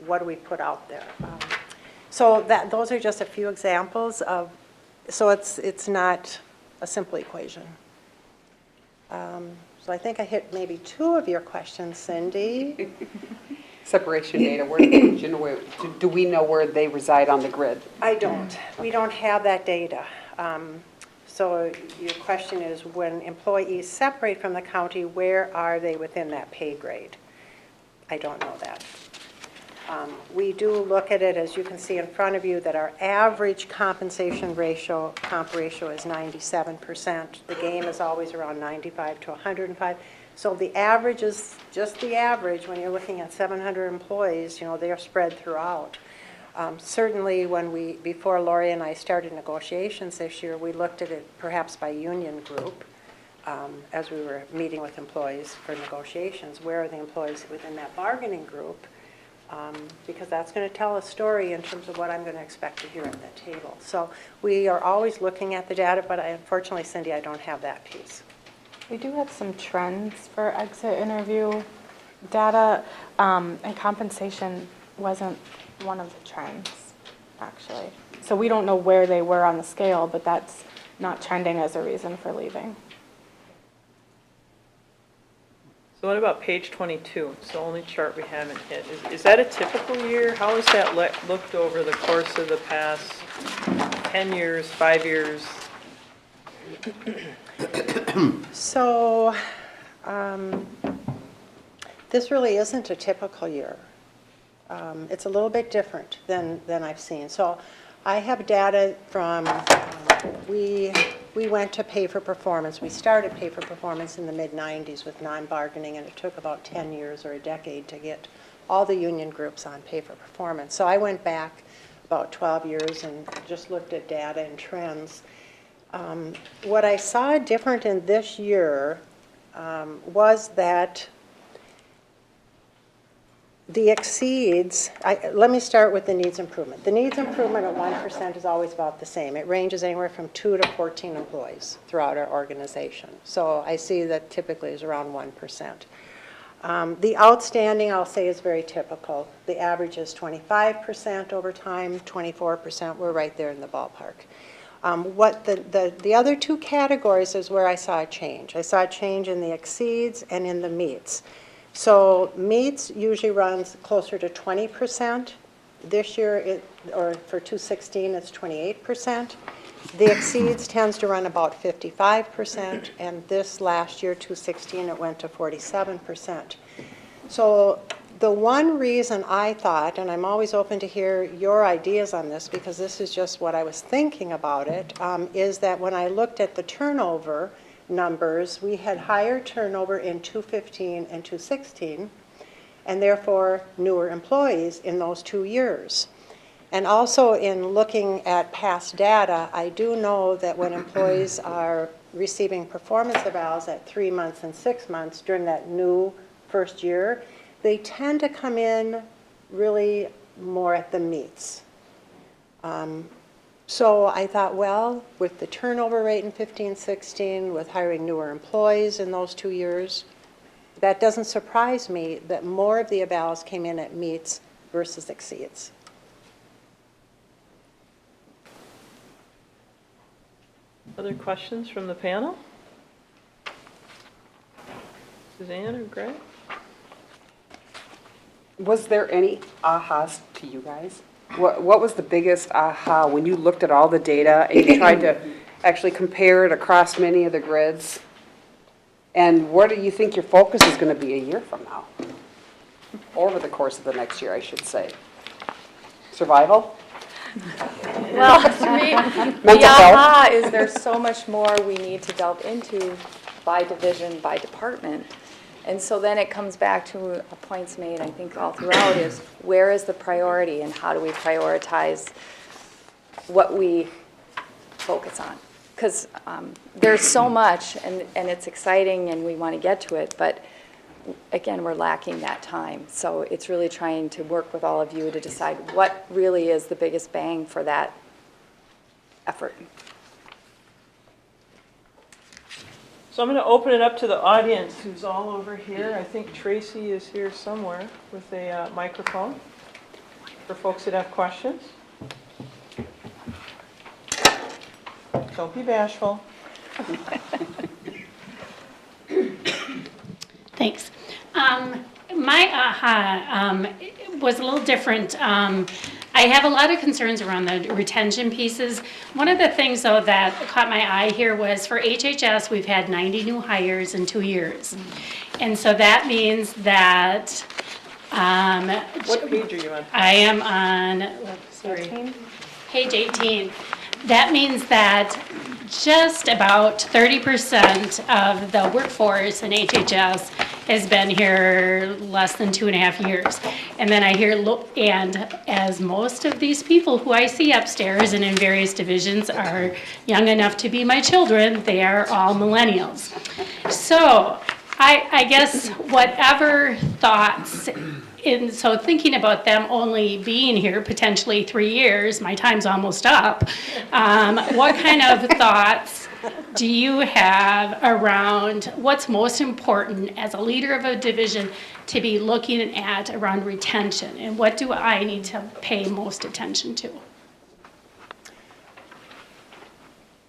what do we put out there. So those are just a few examples of, so it's not a simple equation. So I think I hit maybe 2 of your questions, Cindy. Separation data, do we know where they reside on the grid? I don't. We don't have that data. So your question is, when employees separate from the county, where are they within that pay grade? I don't know that. We do look at it, as you can see in front of you, that our average compensation ratio, comp ratio is 97%. The game is always around 95 to 105. So the average is just the average. When you're looking at 700 employees, they're spread throughout. Certainly before Lori and I started negotiations this year, we looked at it perhaps by union group as we were meeting with employees for negotiations. Where are the employees within that bargaining group? Because that's going to tell a story in terms of what I'm going to expect to hear at that table. So we are always looking at the data, but unfortunately, Cindy, I don't have that piece. We do have some trends for exit interview data, and compensation wasn't one of the trends, actually. So we don't know where they were on the scale, but that's not trending as a reason for leaving. So what about page 22? It's the only chart we haven't hit. Is that a typical year? How has that looked over the course of the past 10 years, 5 years? So this really isn't a typical year. It's a little bit different than I've seen. So I have data from, we went to pay for performance. We started pay for performance in the mid-90s with non-bargaining, and it took about 10 years or a decade to get all the union groups on pay for performance. So I went back about 12 years and just looked at data and trends. What I saw different in this year was that the exceeds, let me start with the needs improvement. The needs improvement at 1% is always about the same. It ranges anywhere from 2 to 14 employees throughout our organization. So I see that typically is around 1%. The outstanding, I'll say, is very typical. The average is 25% over time, 24%. We're right there in the ballpark. What the other two categories is where I saw a change. I saw a change in the exceeds and in the meets. So meets usually runs closer to 20%. This year, or for 2016, it's 28%. The exceeds tends to run about 55%, and this last year, 2016, it went to 47%. So the one reason I thought, and I'm always open to hear your ideas on this because this is just what I was thinking about it, is that when I looked at the turnover numbers, we had higher turnover in 2015 and 2016, and therefore newer employees in those 2 years. And also in looking at past data, I do know that when employees are receiving performance evals at 3 months and 6 months during that new first year, they tend to come in really more at the meets. So I thought, well, with the turnover rate in 15-16, with hiring newer employees in those 2 years, that doesn't surprise me that more of the evals came in at meets versus exceeds. Other questions from the panel? Suzanne or Greg? Was there any ahas to you guys? What was the biggest aha when you looked at all the data and you tried to actually compare it across many of the grids? And where do you think your focus is going to be a year from now? Over the course of the next year, I should say. Survival? Well, to me, the aha is there's so much more we need to delve into by division, by department. And so then it comes back to a points made, I think, all throughout is where is the priority and how do we prioritize what we focus on? Because there's so much and it's exciting and we want to get to it, but again, we're lacking that time. So it's really trying to work with all of you to decide what really is the biggest bang for that effort. So I'm going to open it up to the audience who's all over here. I think Tracy is here somewhere with a microphone for folks that have questions. Don't be bashful. Thanks. My aha was a little different. I have a lot of concerns around the retention pieces. One of the things, though, that caught my eye here was for HHS, we've had 90 new hires in 2 years. And so that means that What page are you on? I am on, sorry, page 18. That means that just about 30% of the workforce in HHS has been here less than 2.5 years. And then I hear, and as most of these people who I see upstairs and in various divisions are young enough to be my children, they are all millennials. So I guess whatever thoughts, so thinking about them only being here potentially 3 years, my time's almost up. What kind of thoughts do you have around what's most important as a leader of a division to be looking at around retention? And what do I need to pay most attention to?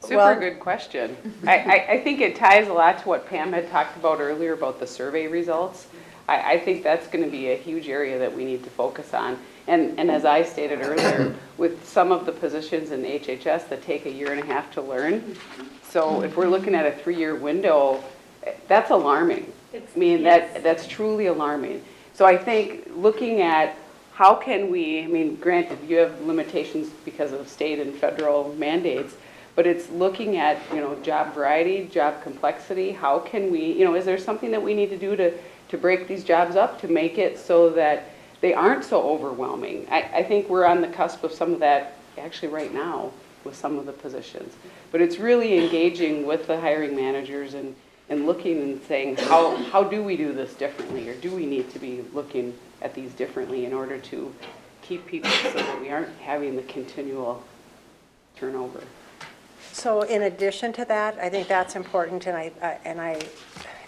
Super good question. I think it ties a lot to what Pam had talked about earlier about the survey results. I think that's going to be a huge area that we need to focus on. And as I stated earlier, with some of the positions in HHS that take 1.5 years to learn, so if we're looking at a 3-year window, that's alarming. I mean, that's truly alarming. So I think looking at how can we, I mean, granted, you have limitations because of state and federal mandates, but it's looking at, job variety, job complexity. How can we, is there something that we need to do to break these jobs up, to make it so that they aren't so overwhelming? I think we're on the cusp of some of that actually right now with some of the positions. But it's really engaging with the hiring managers and looking and saying, how do we do this differently? Or do we need to be looking at these differently in order to keep people so that we aren't having the continual turnover? So in addition to that, I think that's important, and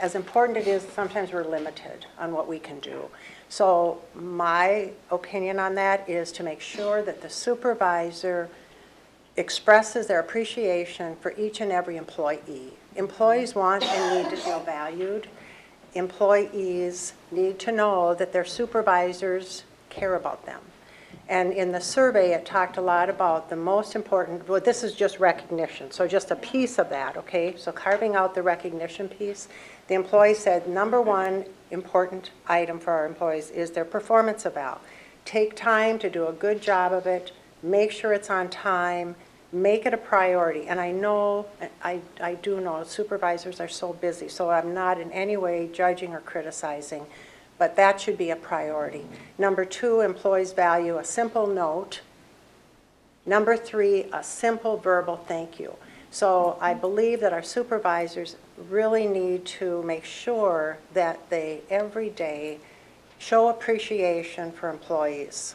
as important it is, sometimes we're limited on what we can do. So my opinion on that is to make sure that the supervisor expresses their appreciation for each and every employee. Employees want and need to feel valued. Employees need to know that their supervisors care about them. And in the survey, it talked a lot about the most important, well, this is just recognition, so just a piece of that, okay? So carving out the recognition piece, the employee said, number one important item for our employees is their performance eval. Take time to do a good job of it, make sure it's on time, make it a priority. And I know, I do know supervisors are so busy, so I'm not in any way judging or criticizing, but that should be a priority. Number two, employees value a simple note. Number three, a simple verbal thank you. So I believe that our supervisors really need to make sure that they every day show appreciation for employees.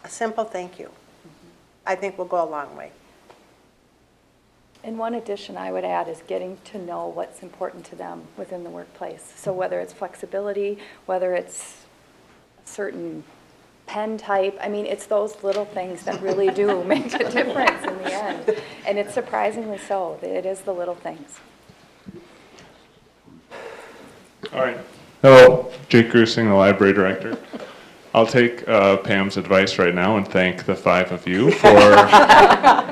A simple thank you, I think, will go a long way. And one addition I would add is getting to know what's important to them within the workplace. So whether it's flexibility, whether it's a certain pen type, I mean, it's those little things that really do make a difference in the end. And it's surprisingly so. It is the little things. All right. Hello, Jake Grusing, the library director. I'll take Pam's advice right now and thank the 5 of you for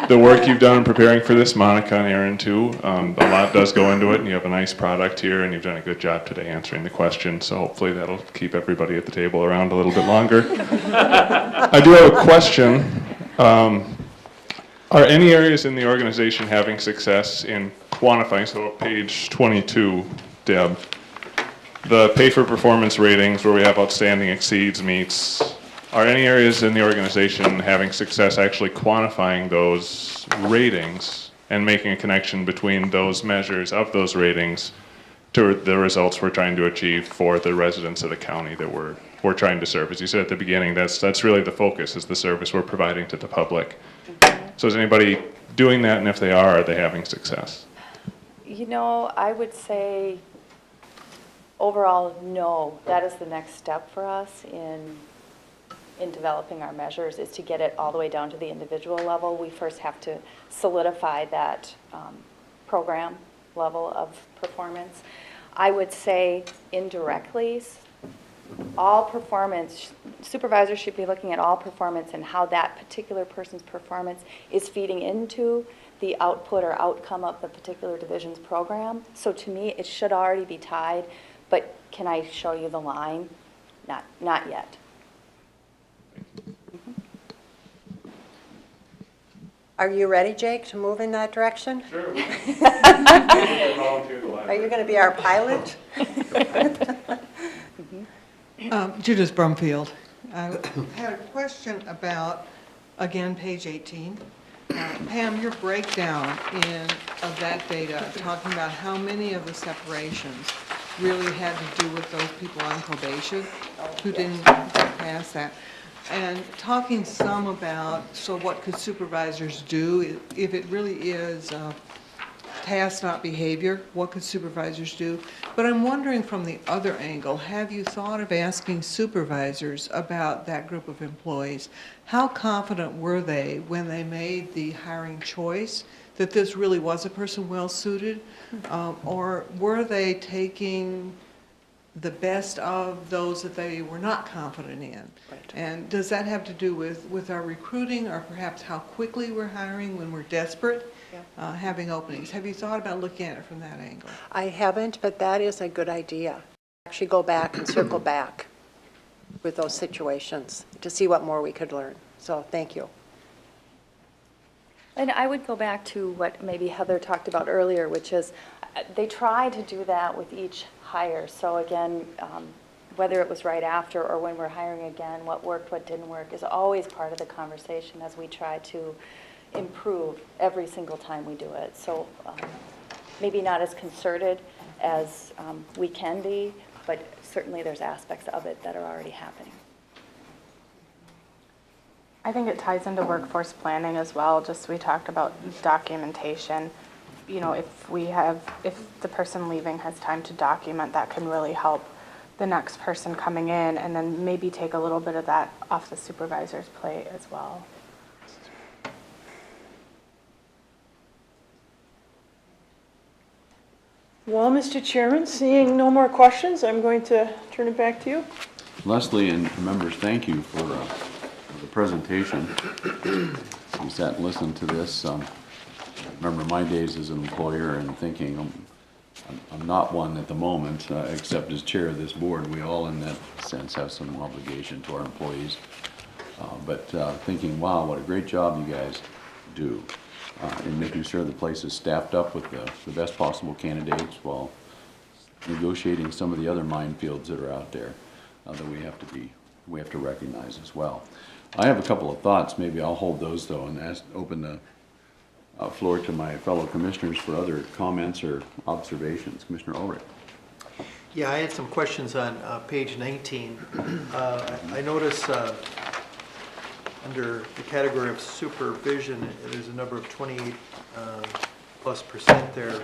the work you've done in preparing for this, Monica and Aaron too. A lot does go into it, and you have a nice product here, and you've done a good job today answering the questions, so hopefully that'll keep everybody at the table around a little bit longer. I do have a question. Are any areas in the organization having success in quantifying, so page 22, Deb, the pay for performance ratings where we have outstanding, exceeds, meets, are any areas in the organization having success actually quantifying those ratings and making a connection between those measures of those ratings to the results we're trying to achieve for the residents of the county that we're trying to serve? As you said at the beginning, that's really the focus, is the service we're providing to the public. So is anybody doing that, and if they are they having success? I would say overall, no. That is the next step for us in developing our measures, is to get it all the way down to the individual level. We first have to solidify that program level of performance. I would say indirectly, all performance, supervisors should be looking at all performance and how that particular person's performance is feeding into the output or outcome of the particular division's program. So to me, it should already be tied. But can I show you the line? not yet. Are you ready, Jake, to move in that direction? Sure. Are you going to be our pilot? Judith Brumfield. I had a question about, again, page 18. Pam, your breakdown of that data, talking about how many of the separations really had to do with those people on probation who didn't get past that. And talking some about, so what could supervisors do if it really is task, not behavior? What could supervisors do? But I'm wondering from the other angle, have you thought of asking supervisors about that group of employees? How confident were they when they made the hiring choice that this really was a person well-suited? Or were they taking the best of those that they were not confident in? Right. And does that have to do with our recruiting, or perhaps how quickly we're hiring when we're desperate, having openings? Have you thought about looking at it from that angle? I haven't, but that is a good idea. Actually go back and circle back with those situations to see what more we could learn. So thank you. And I would go back to what maybe Heather talked about earlier, which is they try to do that with each hire. So again, whether it was right after or when we're hiring again, what worked, what didn't work is always part of the conversation as we try to improve every single time we do it. So maybe not as concerted as we can be, but certainly there's aspects of it that are already happening. I think it ties into workforce planning as well. Just we talked about documentation. You know, if the person leaving has time to document, that can really help the next person coming in, and then maybe take a little bit of that off the supervisor's plate as well. Well, Mr. Chairman, seeing no more questions, I'm going to turn it back to you. Leslie and members, thank you for the presentation. I sat and listened to this. Remember my days as an employer and thinking, I'm not one at the moment, except as chair of this board. We all, in that sense, have some obligation to our employees. But thinking, wow, what a great job you guys do in making sure the place is staffed up with the best possible candidates while negotiating some of the other minefields that are out there that we have to recognize as well. I have a couple of thoughts. Maybe I'll hold those though and open the floor to my fellow commissioners for other comments or observations. Commissioner Ulrich. Yeah, I had some questions on page 19. I notice under the category of supervision, there's a number of 28% plus there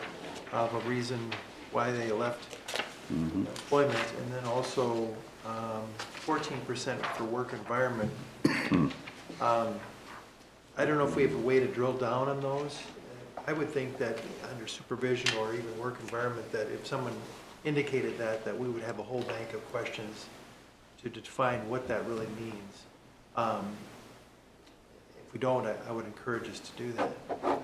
of a reason why they left employment, and then also 14% for work environment. I don't know if we have a way to drill down on those. I would think that under supervision or even work environment, that if someone indicated that we would have a whole bank of questions to define what that really means. If we don't, I would encourage us to do that.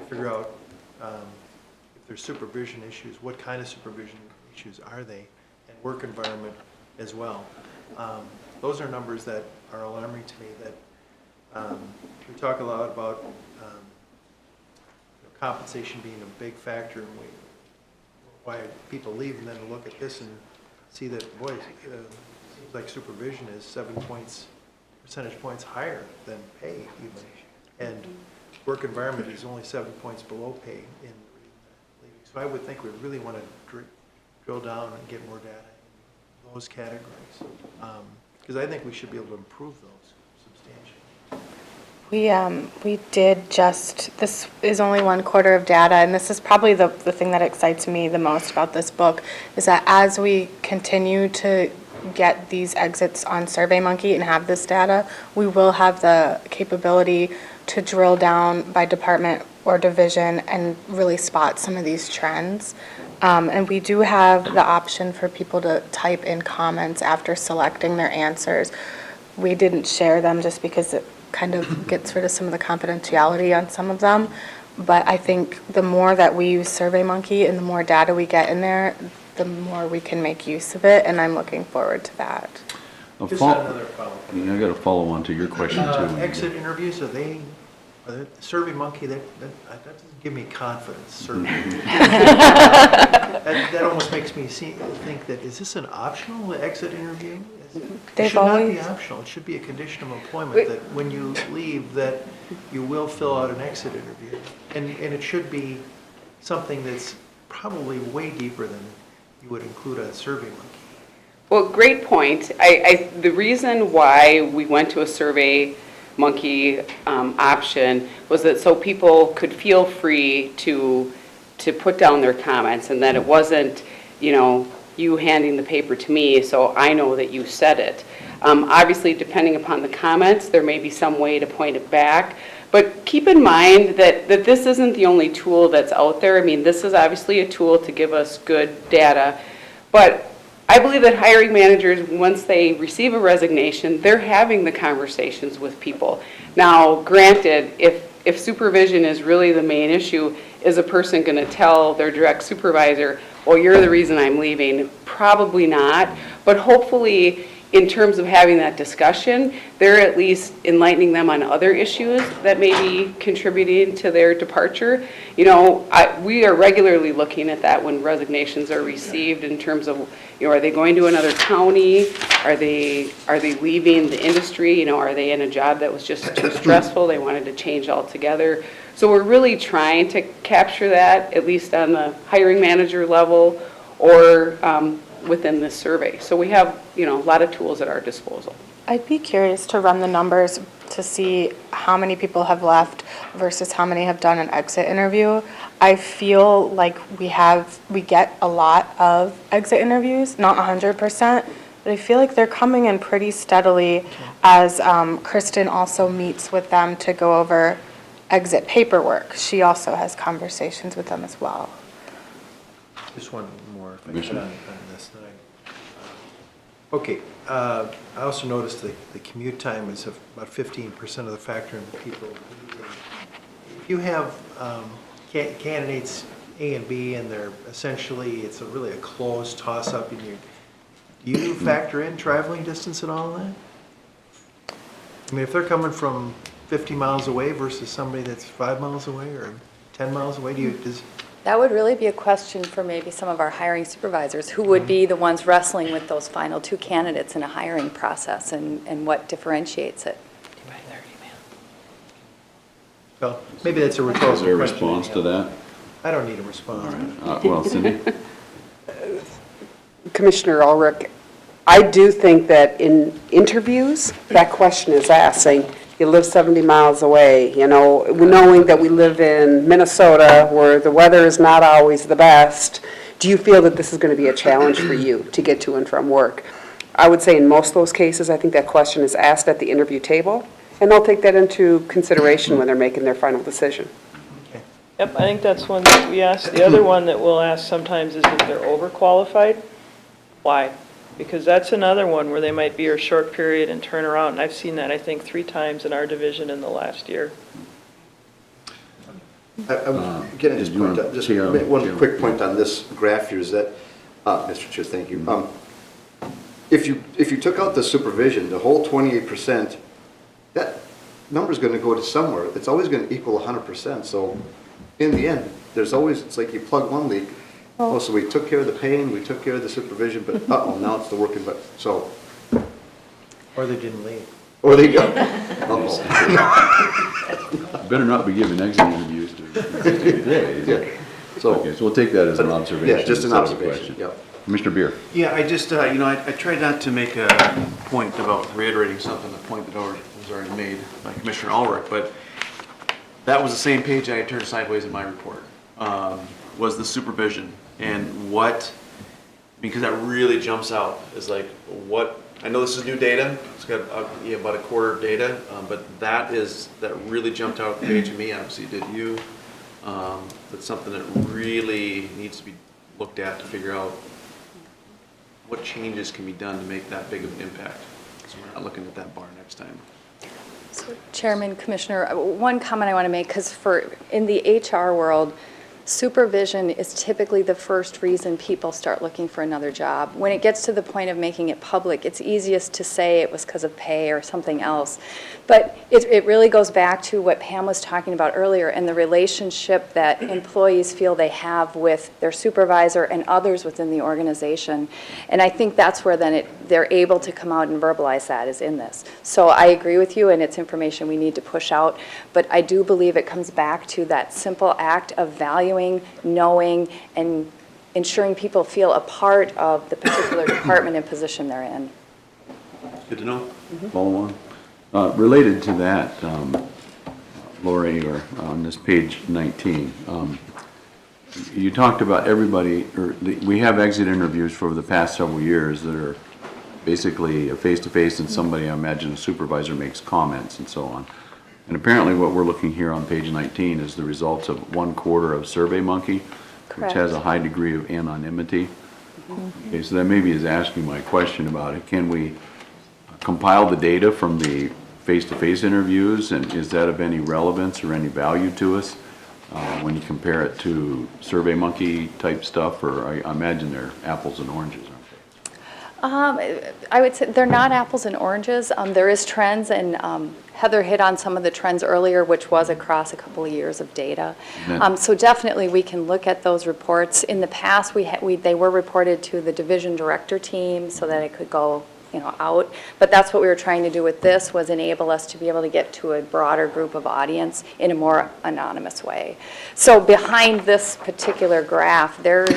Figure out if there's supervision issues, what kind of supervision issues are they, and work environment as well. Those are numbers that are alarming to me. That we talk a lot about compensation being a big factor, and why people leave, and then look at this and see that, boy, it seems like supervision is 7 percentage points higher than pay even. And work environment is only 7 points below pay in leaving. So I would think we really want to drill down and get more data in those categories. Because I think we should be able to improve those substantially. We did this is only 1 quarter of data, and this is probably the thing that excites me the most about this book, is that as we continue to get these exits on SurveyMonkey and have this data, we will have the capability to drill down by department or division and really spot some of these trends. And we do have the option for people to type in comments after selecting their answers. We didn't share them just because it kind of gets rid of some of the confidentiality on some of them. But I think the more that we use SurveyMonkey and the more data we get in there, the more we can make use of it, and I'm looking forward to that. Just another follow-up. I got to follow on to your question too. Exit interviews, are they Survey Monkey, that doesn't give me confidence, Survey. That almost makes me think that, is this an optional exit interview? It should not be optional, it should be a condition of employment, that when you leave, that you will fill out an exit interview. And it should be something that's probably way deeper than you would include on Survey Monkey. Well, great point. The reason why we went to a Survey Monkey option was that so people could feel free to put down their comments, and that it wasn't, you handing the paper to me, so I know that you said it. Obviously, depending upon the comments, there may be some way to point it back. But keep in mind that this isn't the only tool that's out there. I mean, this is obviously a tool to give us good data. But I believe that hiring managers, once they receive a resignation, they're having the conversations with people. Now, granted, if supervision is really the main issue, is a person going to tell their direct supervisor, well, you're the reason I'm leaving? Probably not. But hopefully, in terms of having that discussion, they're at least enlightening them on other issues that may be contributing to their departure. We are regularly looking at that when resignations are received in terms of, are they going to another county? Are they leaving the industry? Are they in a job that was just too stressful? They wanted to change altogether. So we're really trying to capture that, at least on the hiring manager level or within this survey. So we have, a lot of tools at our disposal. I'd be curious to run the numbers to see how many people have left versus how many have done an exit interview. I feel like we get a lot of exit interviews, not 100%, but I feel like they're coming in pretty steadily as Kristen also meets with them to go over exit paperwork. She also has conversations with them as well. Just one more, if I could, on this. Okay, I also noticed the commute time is about 15% of the factor in the people. If you have candidates A and B, and they're essentially, it's really a closed toss-up, and do you factor in traveling distance at all in that? I mean, if they're coming from 50 miles away versus somebody that's 5 miles away or 10 miles away, That would really be a question for maybe some of our hiring supervisors, who would be the ones wrestling with those final two candidates in a hiring process, and what differentiates it. Well, maybe that's a rhetorical question. Is there a response to that? I don't need a response. All right. Well, Cindy? Commissioner Ulrich, I do think that in interviews, that question is asked, saying, you live 70 miles away, knowing that we live in Minnesota where the weather is not always the best, do you feel that this is going to be a challenge for you to get to and from work? I would say in most of those cases, I think that question is asked at the interview table, and they'll take that into consideration when they're making their final decision. Yep, I think that's one that we ask. The other one that we'll ask sometimes is if they're overqualified. Why? Because that's another one where they might be a short period and turn around. And I've seen that, I think, 3 times in our division in the last year. I'm getting this point, just one quick point on this graph here is that, Mr. Chair, thank you. If you took out the supervision, the whole 28%, that number's going to go to somewhere. It's always going to equal 100%. So in the end, there's always, it's like you plug one leak. Oh, so we took care of the pain, we took care of the supervision, but now it's the working, but so. Or they didn't leave. Or they go. Better not be giving exit interviews today. So we'll take that as an observation. Yeah, just an observation. Yep. Commissioner Beer. Yeah, I just, I tried not to make a point about reiterating something, a point that was already made by Commissioner Ulrich, but that was the same page I had turned sideways in my report, was the supervision. And because that really jumps out, is like I know this is new data, it's got about a quarter of data, but that really jumped out the page of me, obviously did you. That's something that really needs to be looked at to figure out what changes can be done to make that big of an impact. So we're not looking at that bar next time. So, Chairman, Commissioner, one comment I want to make, because in the HR world, supervision is typically the first reason people start looking for another job. When it gets to the point of making it public, it's easiest to say it was because of pay or something else. But it really goes back to what Pam was talking about earlier and the relationship that employees feel they have with their supervisor and others within the organization. And I think that's where then they're able to come out and verbalize that is in this. So I agree with you, and it's information we need to push out. But I do believe it comes back to that simple act of valuing, knowing, and ensuring people feel a part of the particular department and position they're in. Good to know. Follow on. Related to that, Lori, or on this page 19, you talked about everybody, we have exit interviews for the past several years that are basically a face-to-face, and somebody, I imagine a supervisor, makes comments and so on. And apparently what we're looking here on page 19 is the results of 1/4 of SurveyMonkey, which has a high degree of anonymity. Okay, so that maybe is asking my question about it. Can we compile the data from the face-to-face interviews, and is that of any relevance or any value to us when you compare it to SurveyMonkey type stuff? Or I imagine they're apples and oranges, aren't they? I would say they're not apples and oranges. There is trends, and Heather hit on some of the trends earlier, which was across a couple of years of data. So definitely we can look at those reports. In the past, they were reported to the division director team so that it could go out. But that's what we were trying to do with this, was enable us to be able to get to a broader group of audience in a more anonymous way. So behind this particular graph, there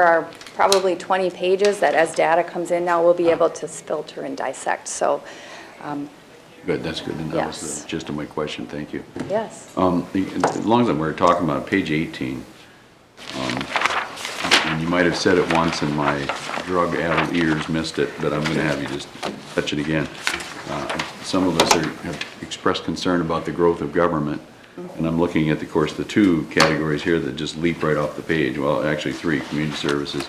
are probably 20 pages that as data comes in now, we'll be able to filter and dissect. So Good, that's good. And that was yes. the gist of my question. Thank you. Yes. As long as we're talking about page 18, and you might have said it once and my drug-addled ears missed it, but I'm going to have you just touch it again. Some of us have expressed concern about the growth of government, and I'm looking at, of course, the two categories here that just leap right off the page. Well, actually three: community services,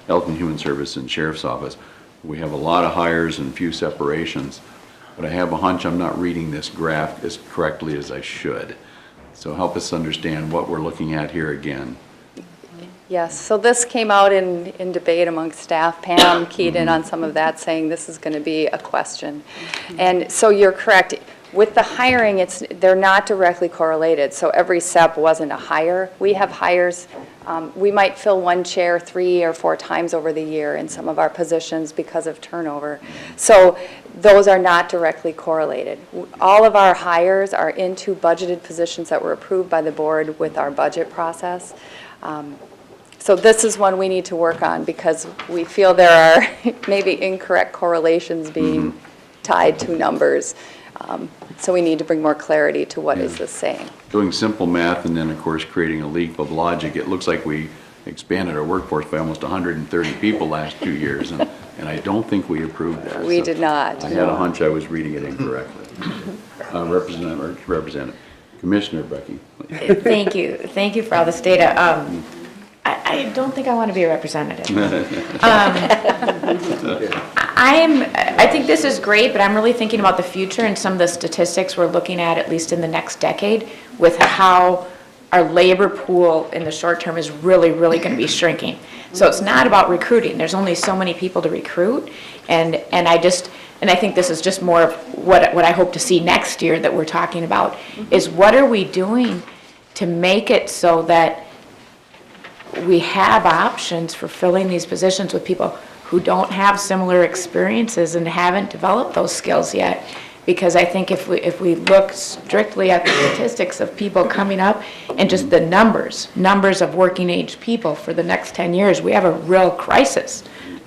health and human service, and sheriff's office. We have a lot of hires and few separations, but I have a hunch I'm not reading this graph as correctly as I should. So help us understand what we're looking at here again. Yes, so this came out in debate among staff. Pam keyed in on some of that, saying this is going to be a question. And so you're correct. With the hiring, they're not directly correlated. So every SEP wasn't a hire. We have hires. We might fill one chair 3 or 4 times over the year in some of our positions because of turnover. So those are not directly correlated. All of our hires are into budgeted positions that were approved by the board with our budget process. So this is one we need to work on because we feel there are maybe incorrect correlations being tied to numbers. So we need to bring more clarity to what is this saying. Doing simple math and then, of course, creating a leap of logic, it looks like we expanded our workforce by almost 130 people last 2 years, and I don't think we approved that. We did not. I had a hunch I was reading it incorrectly. Representative. Commissioner Becky. Thank you. Thank you for all this data. I don't think I want to be a representative. I think this is great, but I'm really thinking about the future and some of the statistics we're looking at least in the next decade, with how our labor pool in the short term is really, really going to be shrinking. So it's not about recruiting. There's only so many people to recruit, and I think this is just more of what I hope to see next year that we're talking about, is what are we doing to make it so that we have options for filling these positions with people who don't have similar experiences and haven't developed those skills yet. Because I think if we look strictly at the statistics of people coming up and just the numbers of working age people for the next 10 years, we have a real crisis,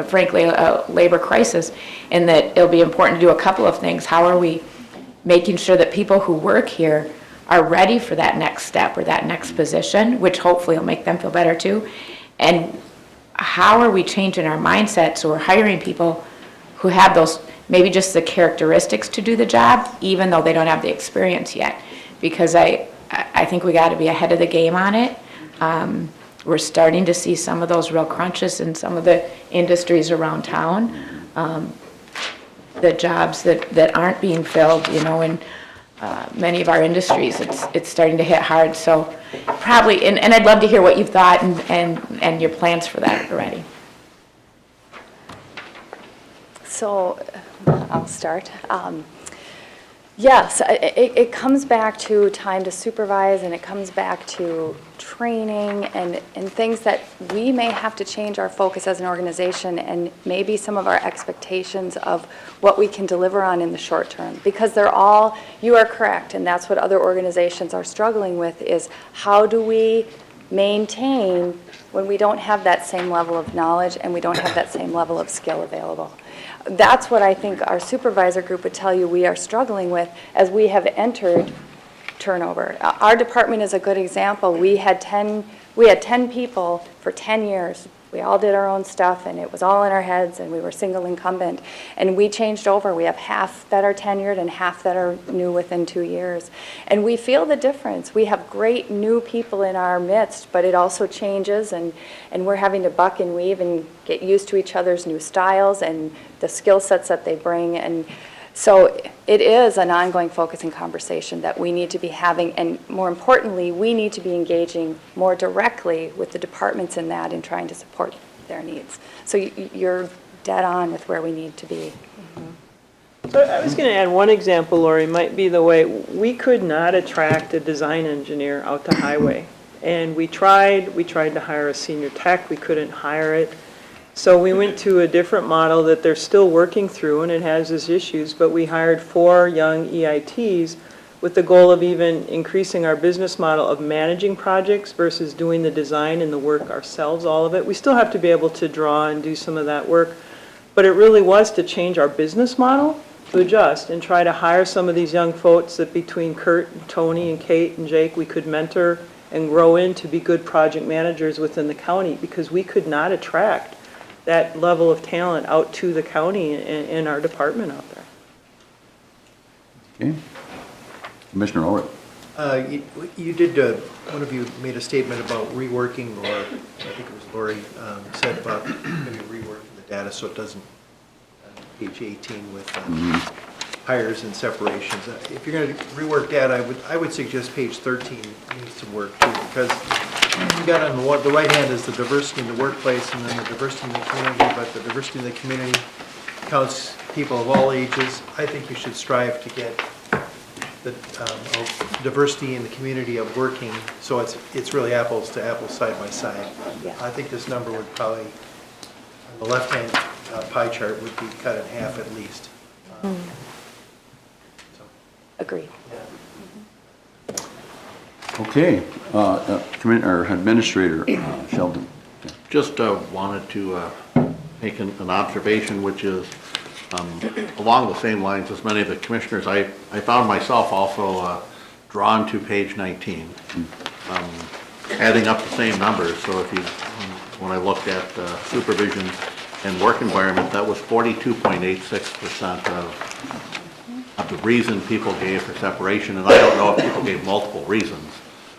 frankly, a labor crisis, and that it'll be important to do a couple of things. How are we making sure that people who work here are ready for that next step or that next position, which hopefully will make them feel better too? And how are we changing our mindset so we're hiring people who have those, maybe just the characteristics to do the job, even though they don't have the experience yet? Because I think we got to be ahead of the game on it. We're starting to see some of those real crunches in some of the industries around town. The jobs that aren't being filled, in many of our industries, it's starting to hit hard. So probably, and I'd love to hear what you've thought and your plans for that already. So, I'll start. Yes, it comes back to time to supervise, and it comes back to training and things that we may have to change our focus as an organization and maybe some of our expectations of what we can deliver on in the short term. Because you are correct, and that's what other organizations are struggling with, is how do we maintain when we don't have that same level of knowledge and we don't have that same level of skill available. That's what I think our supervisor group would tell you we are struggling with as we have entered turnover. Our department is a good example. We had 10 people for 10 years. We all did our own stuff, and it was all in our heads, and we were single incumbent. And we changed over. We have half that are tenured and half that are new within 2 years. And we feel the difference. We have great new people in our midst, but it also changes, and we're having to buck and weave and get used to each other's new styles and the skill sets that they bring. And so it is an ongoing focus and conversation that we need to be having, and more importantly, we need to be engaging more directly with the departments in that and trying to support their needs. So you're dead on with where we need to be. So I was going to add one example, Lori, might be the way we could not attract a design engineer out to highway. And we tried to hire a senior tech, we couldn't hire it. So we went to a different model that they're still working through, and it has its issues, but we hired 4 young EITs with the goal of even increasing our business model of managing projects versus doing the design and the work ourselves, all of it. We still have to be able to draw and do some of that work, but it really was to change our business model, to adjust and try to hire some of these young folks that between Kurt and Tony and Kate and Jake, we could mentor and grow into be good project managers within the county, because we could not attract that level of talent out to the county and our department out there. Okay. Commissioner Ulrich. You did, one of you made a statement about reworking, or I think it was Lori said about maybe reworking the data so it doesn't, page 18 with hires and separations. If you're going to rework data, I would suggest page 13 needs some work too, because you got on the right hand is the diversity in the workplace and then the diversity in the community, but the diversity in the community counts people of all ages. I think you should strive to get the diversity in the community of working, so it's really apples to apples, side by side. Yeah. I think this number would probably, on the left-hand pie chart, would be cut in half at least. Agree. Okay. Administrator Sheldon. Just wanted to make an observation, which is along the same lines as many of the commissioners. I found myself also drawn to page 19, adding up the same numbers. So if you, when I looked at supervision and work environment, that was 42.86% of the reason people gave for separation. And I don't know if people gave multiple reasons.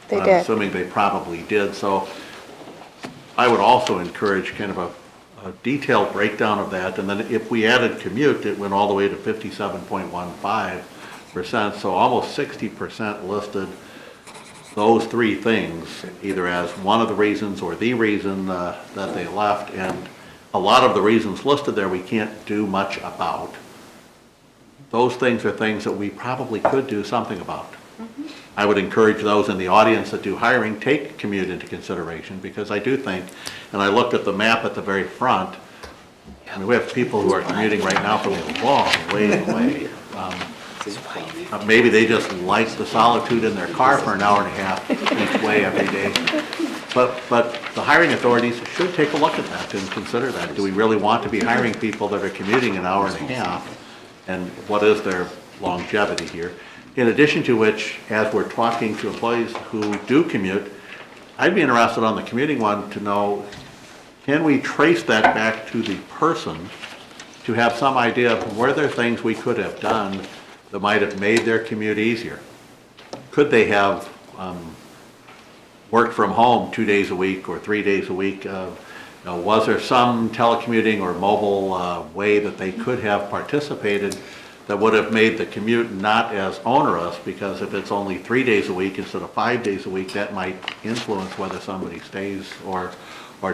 They I'm did. assuming they probably did. So I would also encourage kind of a detailed breakdown of that. And then if we added commute, it went all the way to 57.15%. So almost 60% listed those 3 things, either as one of the reasons or the reason that they left. And a lot of the reasons listed there we can't do much about. Those things are things that we probably could do something about. I would encourage those in the audience that do hiring, take commute into consideration, because I do think, and I looked at the map at the very front, and we have people who are commuting right now from a long way away. Maybe they just like the solitude in their car for an hour and a half each way every day. But the hiring authorities should take a look at that and consider that. Do we really want to be hiring people that are commuting an hour and a half? And what is their longevity here? In addition to which, as we're talking to employees who do commute, I'd be interested on the commuting one to know, can we trace that back to the person to have some idea of were there things we could have done that might have made their commute easier? Could they have worked from home 2 days a week or 3 days a week? Was there some telecommuting or mobile way that they could have participated that would have made the commute not as onerous, because if it's only 3 days a week instead of 5 days a week, that might influence whether somebody stays or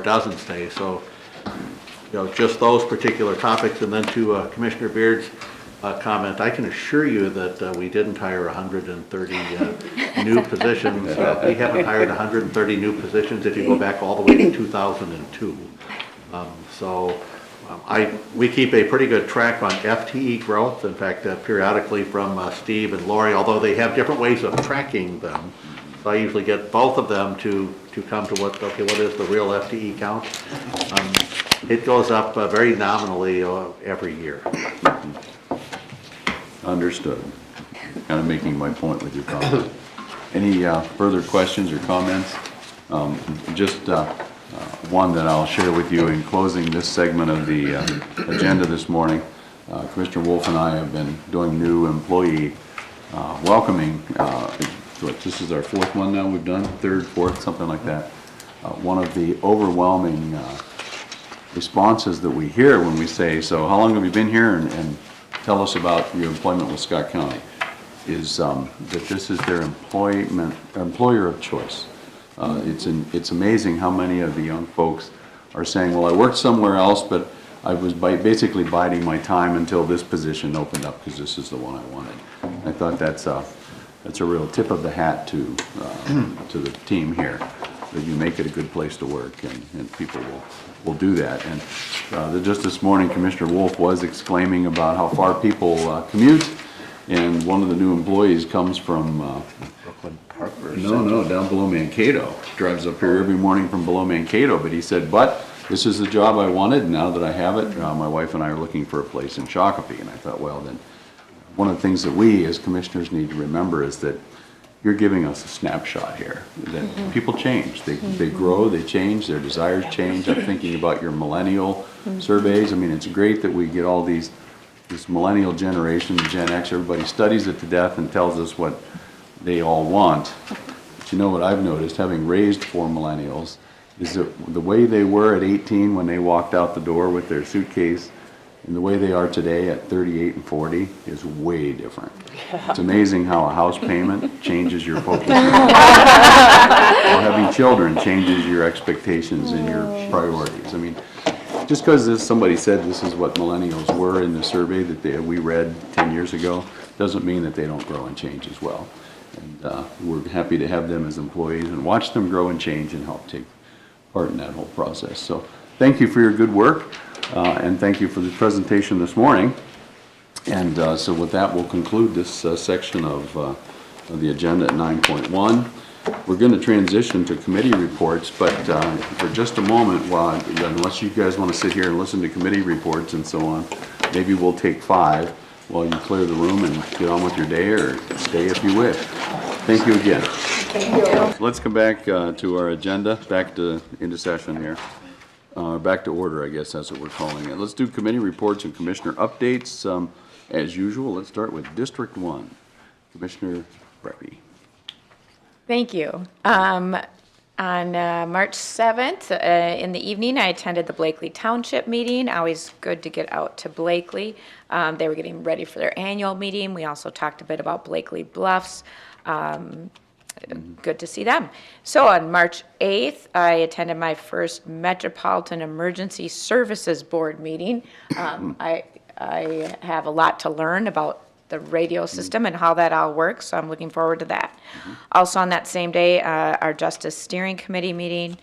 doesn't stay. So, just those particular topics. And then to Commissioner Beard's comment, I can assure you that we didn't hire 130 new positions. We haven't hired 130 new positions if you go back all the way to 2002. We keep a pretty good track on FTE growth. In fact, periodically from Steve and Lori, although they have different ways of tracking them. So I usually get both of them to come to what is the real FTE count? It goes up very nominally every year. Understood. Kind of making my point with your comment. Any further questions or comments? Just one that I'll share with you in closing this segment of the agenda this morning. Commissioner Wolf and I have been doing new employee welcoming. This is our fourth one now we've done, third, fourth, something like that. One of the overwhelming responses that we hear when we say, so how long have you been here, and tell us about your employment with Scott County, is that this is their employer of choice. It's amazing how many of the young folks are saying, well, I worked somewhere else, but I was basically biding my time until this position opened up because this is the one I wanted. I thought that's a real tip of the hat to the team here, that you make it a good place to work, and people will do that. And just this morning, Commissioner Wolf was exclaiming about how far people commute, and one of the new employees comes from Brooklyn Park. No, down below Mankato. Drives up here every morning from below Mankato, but he said, but this is the job I wanted, and now that I have it, my wife and I are looking for a place in Shakopee. And I thought, well, then one of the things that we as commissioners need to remember is that you're giving us a snapshot here, that people change, they grow, they change, their desires change. I'm thinking about your millennial surveys. I mean, it's great that we get all this millennial generation, Gen X, everybody studies it to death and tells us what they all want. But you know what I've noticed, having raised 4 millennials, is that the way they were at 18 when they walked out the door with their suitcase and the way they are today at 38 and 40 is way different. It's amazing how a house payment changes your focus. Or having children changes your expectations and your priorities. I mean, just because somebody said this is what millennials were in the survey that we read 10 years ago, doesn't mean that they don't grow and change as well. And we're happy to have them as employees and watch them grow and change and help take part in that whole process. So thank you for your good work, and thank you for the presentation this morning. And so with that, we'll conclude this section of the agenda at 9.1. We're going to transition to committee reports, but for just a moment, unless you guys want to sit here and listen to committee reports and so on, maybe we'll take 5 while you clear the room and get on with your day, or stay if you wish. Thank you again. Thank you. Let's come back to our agenda, into session here. Back to order, I guess that's what we're calling it. Let's do committee reports and commissioner updates. As usual, let's start with District 1. Commissioner Breppy. Thank you. On March 7th, in the evening, I attended the Blakely Township meeting. Always good to get out to Blakely. They were getting ready for their annual meeting. We also talked a bit about Blakely Bluffs. Good to see them. So on March 8th, I attended my first Metropolitan Emergency Services Board meeting. I have a lot to learn about the radio system and how that all works, so I'm looking forward to that. Also on that same day, our Justice Steering Committee meeting,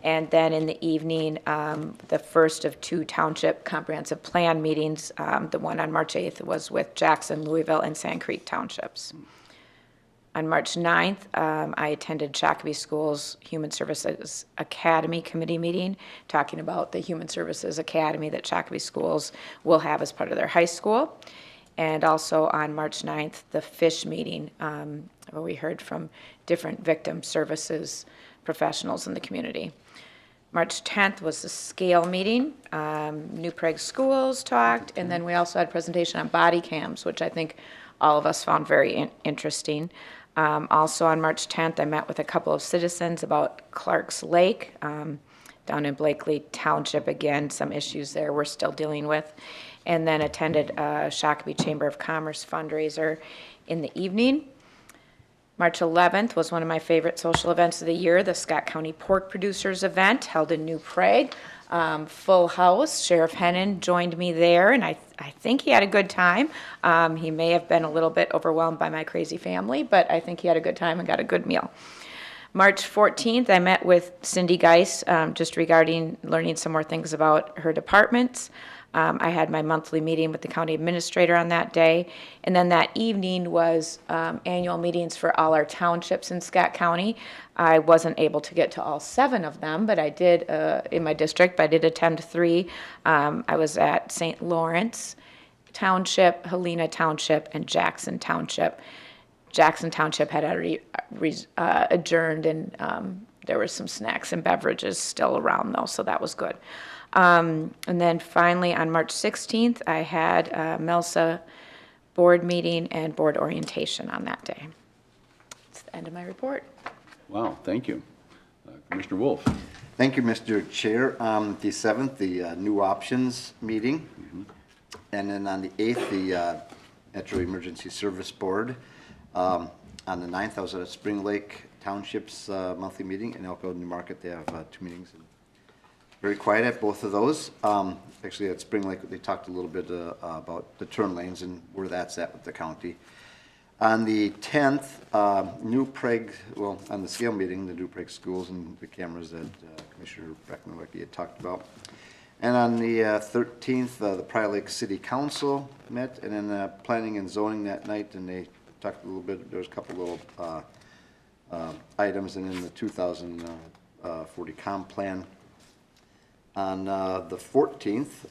and then in the evening, the first of 2 Township Comprehensive Plan meetings. The one on March 8th was with Jackson, Louisville, and Sand Creek Townships. On March 9th, I attended Shakopee Schools Human Services Academy Committee meeting, talking about the Human Services Academy that Shakopee Schools will have as part of their high school. And also on March 9th, the FISH meeting, where we heard from different victim services professionals in the community. March 10th was the SCALE meeting. New Prague Schools talked, and then we also had a presentation on body cams, which I think all of us found very interesting. Also on March 10th, I met with a couple of citizens about Clark's Lake, down in Blakely Township. Again, some issues there we're still dealing with. and then attended a Shakopee Chamber of Commerce fundraiser in the evening. March 11th was one of my favorite social events of the year, the Scott County Pork Producers Event held in New Prague. Full house. Sheriff Hennon joined me there, and I think he had a good time. He may have been a little bit overwhelmed by my crazy family, but I think he had a good time and got a good meal. March 14th, I met with Cindy Geis just regarding learning some more things about her departments. I had my monthly meeting with the county administrator on that day. And then that evening was annual meetings for all our townships in Scott County. I wasn't able to get to all 7 of them, but I did in my district, but I did attend 3. I was at St. Lawrence Township, Helena Township, and Jackson Township. Jackson Township had already adjourned, and there were some snacks and beverages still around, though, so that was good. And then finally, on March 16th, I had a MELSA board meeting and board orientation on that day. That's the end of my report. Wow, thank you. Commissioner Wolf. Thank you, Mr. Chair. The 7th, the new options meeting. And then on the 8th, the Metro Emergency Service Board. On the 9th, I was at Spring Lake Township's monthly meeting in Elko, New Market. They have 2 meetings. Very quiet at both of those. Actually, at Spring Lake, they talked a little bit about the turn lanes and where that's at with the county. On the 10th, New Prague, well, on the scale meeting, the New Prague schools and the cameras that Commissioner Breckman-Wecky had talked about. And on the 13th, the Prior Lake City Council met, and then planning and zoning that night, and they talked a little bit. There was a couple little items, and then the 2040 comp plan. On the 14th,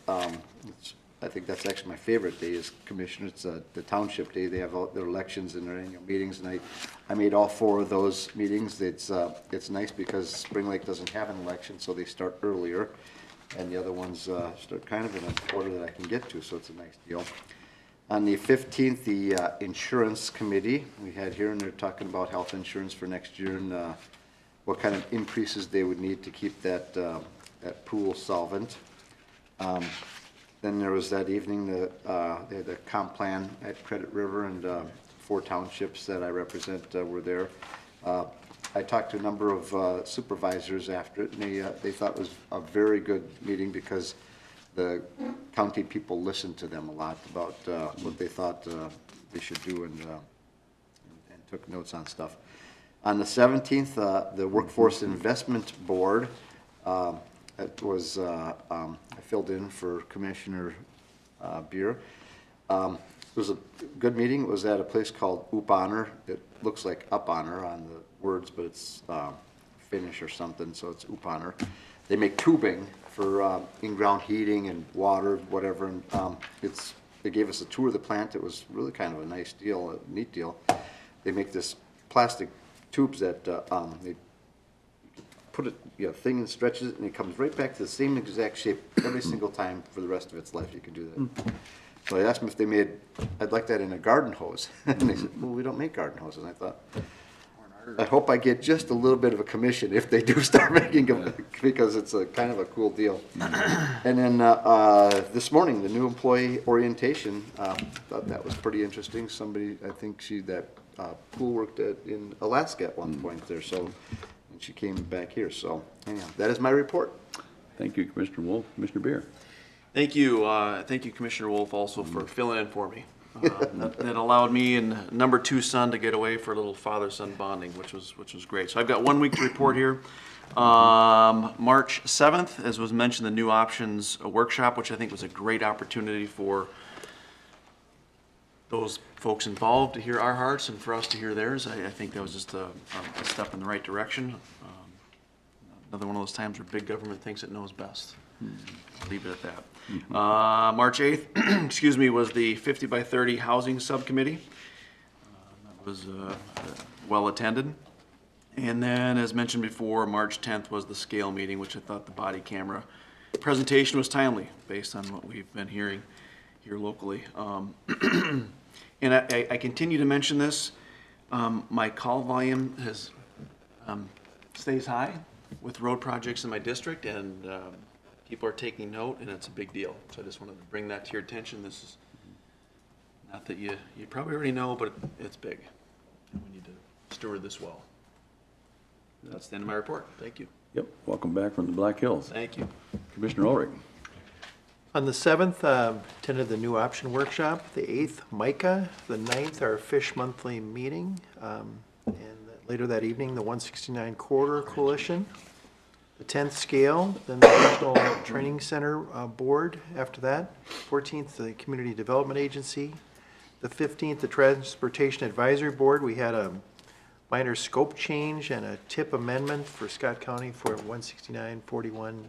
I think that's actually my favorite day, is Commissioner. It's the Township Day. They have all their elections and their annual meetings, and I made all 4 of those meetings. It's nice because Spring Lake doesn't have an election, so they start earlier, and the other ones start kind of in an order that I can get to, so it's a nice deal. On the 15th, the Insurance Committee we had here, and they're talking about health insurance for next year and what kind of increases they would need to keep that pool solvent. Then there was that evening, they had the comp plan at Credit River, and 4 townships that I represent were there. I talked to a number of supervisors after it, and they thought it was a very good meeting because the county people listened to them a lot about what they thought they should do, and took notes on stuff. On the 17th, the Workforce Investment Board, it was, I filled in for Commissioner Beer. It was a good meeting. It was at a place called Up Honor. It looks like Up Honor on the words, but it's Finnish or something, so it's Up Honor. They make tubing for in-ground heating and water, whatever, and they gave us a tour of the plant. It was really kind of a nice deal, a neat deal. They make this plastic tubes that they put it, thing and stretches it, and it comes right back to the same exact shape every single time for the rest of its life. You can do that. So I asked them if they made, I'd like that in a garden hose. And they said, well, we don't make garden hoses. And I thought, I hope I get just a little bit of a commission if they do start making them, because it's a kind of a cool deal. And then this morning, the new employee orientation, thought that was pretty interesting. Somebody, I think that pool worked in Alaska at one point there, so she came back here. So anyhow, that is my report. Thank you, Commissioner Wolf. Commissioner Beer. Thank you. Thank you, Commissioner Wolf, also for filling in for me. That allowed me and number 2 son to get away for a little father-son bonding, which was great. So I've got 1 week to report here. March 7th, as was mentioned, the new options workshop, which I think was a great opportunity for those folks involved to hear our hearts and for us to hear theirs. I think that was just a step in the right direction. Another one of those times where big government thinks it knows best. I'll leave it at that. March 8th, excuse me, was the 50 by 30 housing subcommittee. That was well attended. And then, as mentioned before, March 10th was the scale meeting, which I thought the body camera presentation was timely based on what we've been hearing here locally. And I continue to mention this. My call volume stays high with road projects in my district, and people are taking note, and it's a big deal. So I just wanted to bring that to your attention. This is not that you probably already know, but it's big. And we need to steward this well. That's the end of my report. Thank you. Yep, welcome back from the Black Hills. Thank you. Commissioner Ulrich. On the 7th, attended the new option workshop, the 8th, MICA, the 9th, our Fish Monthly meeting, and later that evening, the 169 Corridor Coalition, the 10th Scale, then the Regional Training Center Board after that, 14th, the Community Development Agency, the 15th, the Transportation Advisory Board. We had a minor scope change and a tip amendment for Scott County for 16941.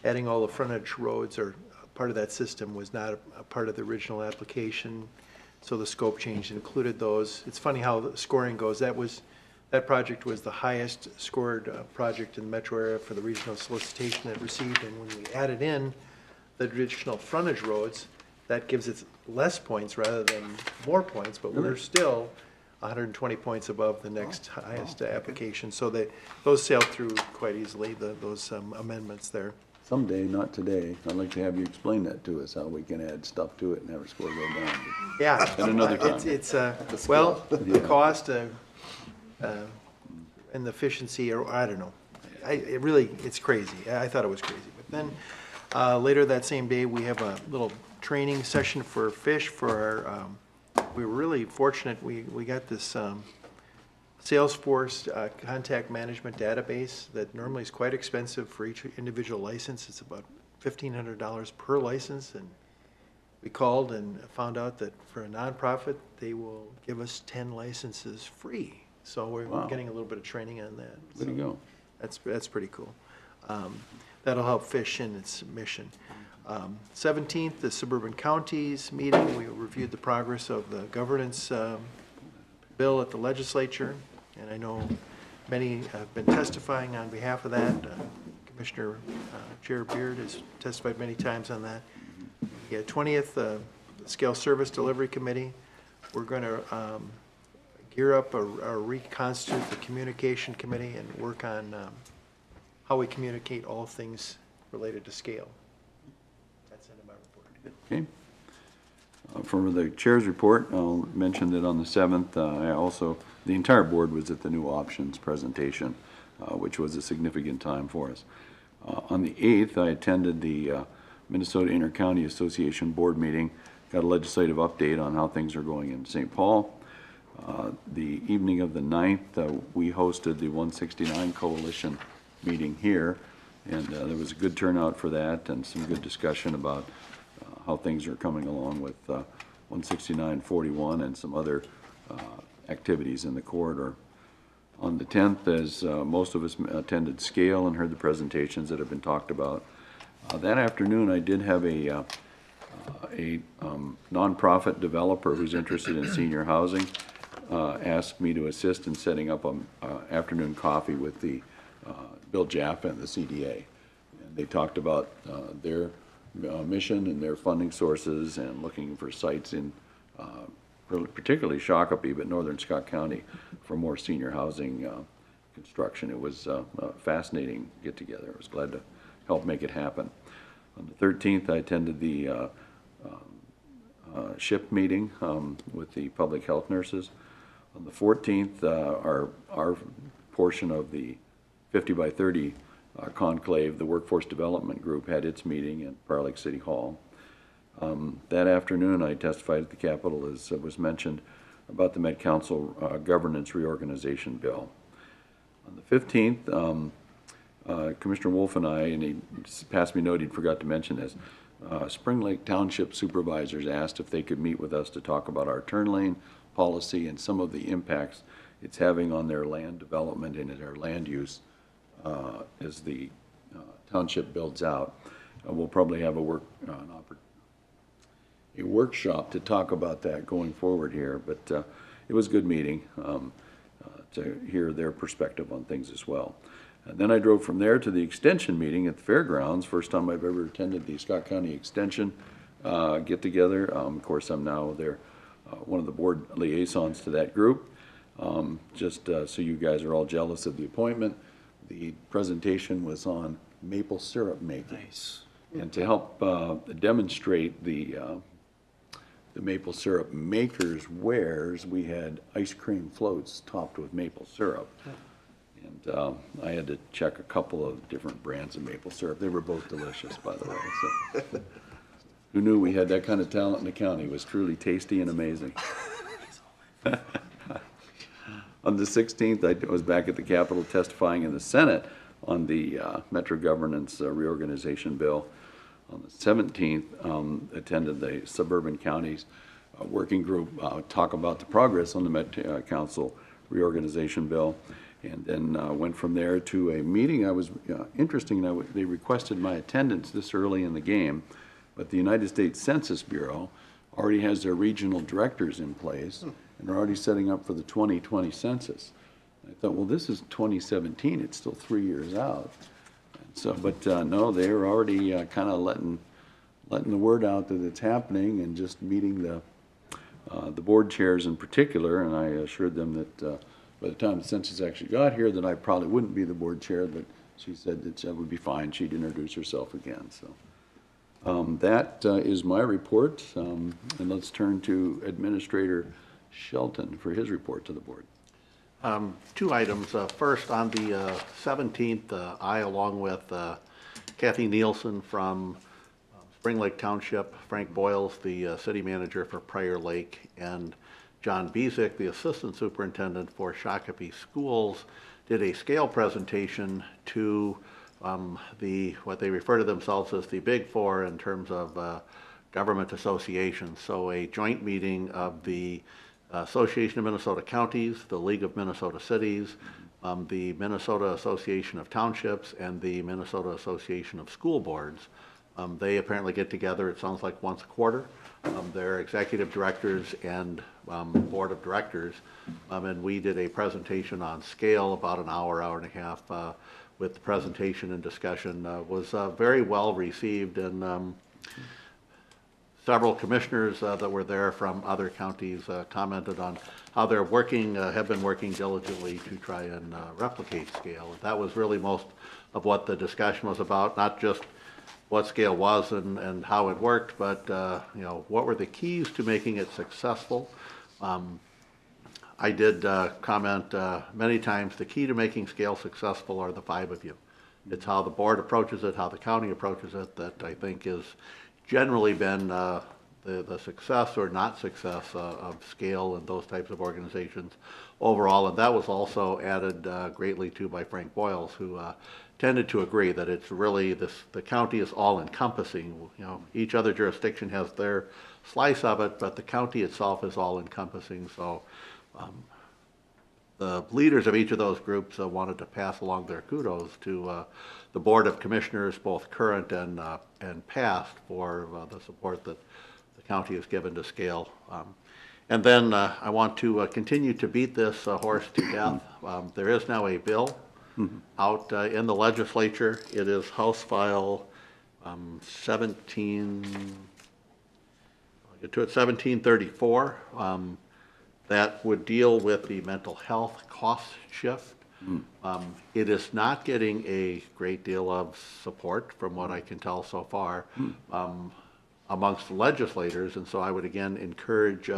Adding all the frontage roads or part of that system was not a part of the original application, so the scope change included those. It's funny how the scoring goes. That project was the highest scored project in the metro area for the regional solicitation it received, and when we added in the additional frontage roads, that gives it less points rather than more points, but we're still 120 points above the next highest application. So those sailed through quite easily, those amendments there. Someday, not today, I'd like to have you explain that to us, how we can add stuff to it and have our score go down. Yeah. At another time. It's well, the cost and the efficiency, or I don't know. It's crazy. I thought it was crazy. But then later that same day, we have a little training session for fish for our, we were really fortunate. We got this Salesforce contact management database that normally is quite expensive for each individual license. It's about $1,500 per license, and we called and found out that for a nonprofit, they will give us 10 licenses free. So we're getting a little bit of training on that. There you go. That's pretty cool. That'll help fish in its mission. 17th, the suburban counties meeting. We reviewed the progress of the governance bill at the legislature, and I know many have been testifying on behalf of that. Commissioner Chair Beard has testified many times on that. Yeah, 20th, the Scale Service Delivery Committee. We're going to gear up or reconstitute the Communication Committee and work on how we communicate all things related to scale. That's the end of my report. Okay. For the chair's report, I'll mention that on the 7th, the entire board was at the new options presentation, which was a significant time for us. On the 8th, I attended the Minnesota Intercounty Association board meeting, got a legislative update on how things are going in St. Paul. The evening of the 9th, we hosted the 169 Coalition meeting here, and there was a good turnout for that and some good discussion about how things are coming along with 16941 and some other activities in the corridor. On the 10th, as most of us attended Scale and heard the presentations that have been talked about. That afternoon, I did have a nonprofit developer who's interested in senior housing asked me to assist in setting up an afternoon coffee with the Bill Jaffa and the CDA. And they talked about their mission and their funding sources and looking for sites in particularly Shakopee, but northern Scott County for more senior housing construction. It was a fascinating get-together. I was glad to help make it happen. On the 13th, I attended the SHIP meeting with the public health nurses. On the 14th, our portion of the 50 by 30 conclave, the Workforce Development Group, had its meeting at Prior Lake City Hall. That afternoon, I testified at the Capitol, as was mentioned, about the Met Council Governance Reorganization Bill. On the 15th, Commissioner Wolf and I, and he passed me a note, he forgot to mention this, Spring Lake Township supervisors asked if they could meet with us to talk about our turn lane policy and some of the impacts it's having on their land development and their land use as the township builds out. We'll probably have a workshop to talk about that going forward here, but it was a good meeting to hear their perspective on things as well. And then I drove from there to the extension meeting at the fairgrounds. First time I've ever attended the Scott County Extension get-together. Of course, I'm now one of the board liaisons to that group. Just so you guys are all jealous of the appointment, the presentation was on maple syrup making. Nice. And to help demonstrate the maple syrup maker's wares, we had ice cream floats topped with maple syrup. And I had to check a couple of different brands of maple syrup. They were both delicious, by the way. So, who knew we had that kind of talent in the county? It was truly tasty and amazing. On the 16th, I was back at the Capitol testifying in the Senate on the Metro Governance Reorganization Bill. On the 17th, attended the Suburban Counties Working Group talk about the progress on the Met Council Reorganization Bill, and then went from there to a meeting. I was interesting. They requested my attendance this early in the game, but the United States Census Bureau already has their regional directors in place, and they're already setting up for the 2020 census. I thought, well, this is 2017. It's still 3 years out. So, but no, they were already kind of letting the word out that it's happening, and just meeting the board chairs in particular. And I assured them that by the time the census actually got here, that I probably wouldn't be the board chair, but she said that would be fine. She'd introduce herself again. So that is my report, and let's turn to Administrator Shelton for his report to the board. Two items. First, on the 17th, I, along with Kathy Nielsen from Spring Lake Township, Frank Boyles, the city manager for Prior Lake, and John Bezick, the assistant superintendent for Shakopee Schools, did a scale presentation to what they refer to themselves as the Big Four in terms of government associations. So a joint meeting of the Association of Minnesota Counties, the League of Minnesota Cities, the Minnesota Association of Townships, and the Minnesota Association of School Boards. They apparently get together, it sounds like once a quarter. They're executive directors and board of directors. And we did a presentation on scale, about an hour, hour and a half, with the presentation and discussion. Was very well received, and several commissioners that were there from other counties commented on how they're working, have been working diligently to try and replicate scale. That was really most of what the discussion was about, not just what scale was and how it worked, but what were the keys to making it successful. I did comment many times, the key to making scale successful are the five of you. It's how the board approaches it, how the county approaches it, that I think is generally been the success or not success of scale and those types of organizations overall. And that was also added greatly to by Frank Boyles, who tended to agree that it's really the county is all encompassing. Each other jurisdiction has their slice of it, but the county itself is all encompassing. So the leaders of each of those groups wanted to pass along their kudos to the Board of Commissioners, both current and past, for the support that the county has given to scale. And then I want to continue to beat this horse to death. There is now a bill out in the legislature. It is House File 1734. That would deal with the mental health cost shift. It is not getting a great deal of support, from what I can tell so far, amongst legislators, and so I would again encourage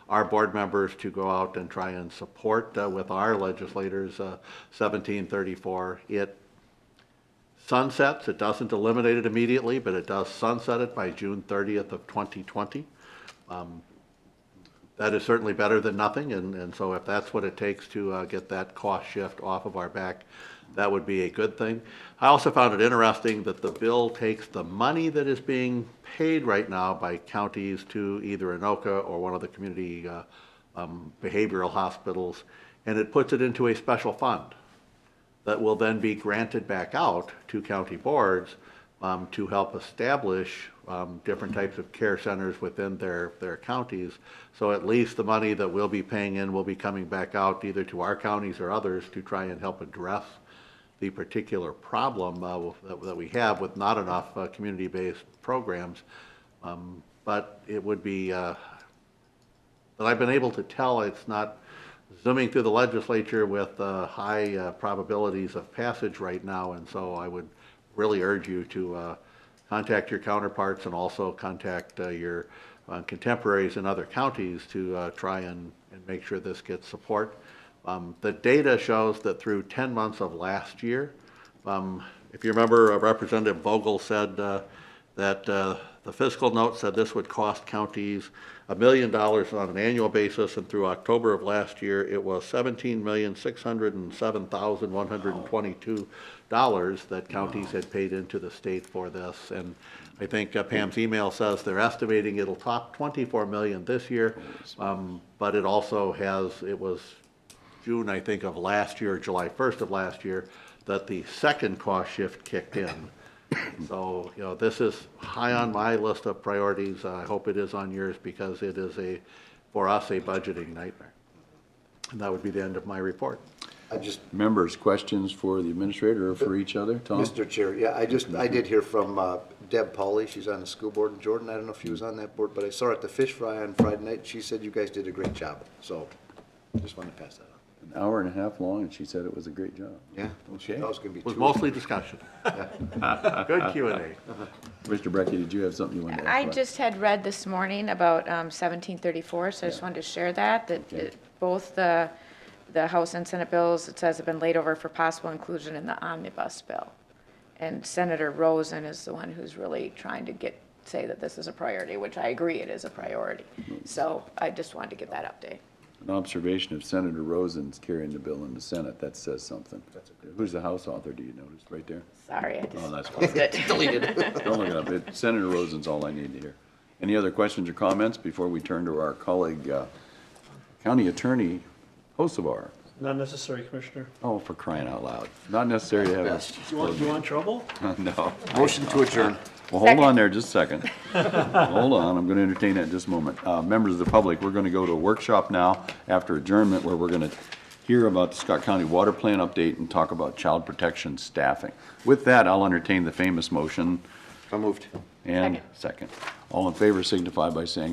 our board members to go out and try and support with our legislators 1734. It sunsets, it doesn't eliminate it immediately, but it does sunset it by June 30th of 2020. That is certainly better than nothing, and so if that's what it takes to get that cost shift off of our back, that would be a good thing. I also found it interesting that the bill takes the money that is being paid right now by counties to either Anoka or one of the community behavioral hospitals, and it puts it into a special fund that will then be granted back out to county boards to help establish different types of care centers within their counties. So at least the money that we'll be paying in will be coming back out either to our counties or others to try and help address the particular problem that we have with not enough community-based programs. But it would be, that I've been able to tell it's not zooming through the legislature with high probabilities of passage right now, and so I would really urge you to contact your counterparts and also contact your contemporaries in other counties to try and make sure this gets support. The data shows that through 10 months of last year, if you remember, Representative Vogel said that the fiscal note said this would cost counties $1 million on an annual basis, and through October of last year, it was $17,607,122 that counties had paid into the state for this. And I think Pam's email says they're estimating it'll top $24 million this year, but it also has, it was June, I think, of last year, July 1st of last year, that the second cost shift kicked in. So, you know, this is high on my list of priorities. I hope it is on yours, because it is for us, a budgeting nightmare. And that would be the end of my report. Members, questions for the administrator or for each other? Tom? Mr. Chair, yeah, I did hear from Deb Pauley. She's on the school board in Jordan. I don't know if she was on that board, but I saw her at the fish fry on Friday night. She said you guys did a great job. So just wanted to pass that on. An hour and a half long, and she said it was a great job. Yeah. Okay. That was going to be It was mostly discussion. Good Q&A. Mr. Brecky, did you have something you wanted to ask I about? just had read this morning about 1734, so I just wanted to share that both the House and Senate bills, it says, have been laid over for possible inclusion in the omnibus bill. And Senator Rosen is the one who's really trying to say that this is a priority, which I agree it is a priority. So I just wanted to give that update. An observation of Senator Rosen's carrying the bill in the Senate, that says something. Who's the House author, do you notice, right there? Sorry, I just. Oh, that's It's good. Deleted. Don't look it up. Senator Rosen's all I need to hear. Any other questions or comments before we turn to our colleague, County Attorney Hocevar? Not necessary, Commissioner. Oh, for crying out loud. Not necessary to have You want trouble? No. Motion to adjourn. Well, hold on there just a second. Hold on, I'm going to entertain that in just a moment. Members of the public, we're going to go to a workshop now after adjournment, where we're going to hear about the Scott County Water Plan update and talk about child protection staffing. With that, I'll entertain the famous motion. So moved. And second. All in favor signify by saying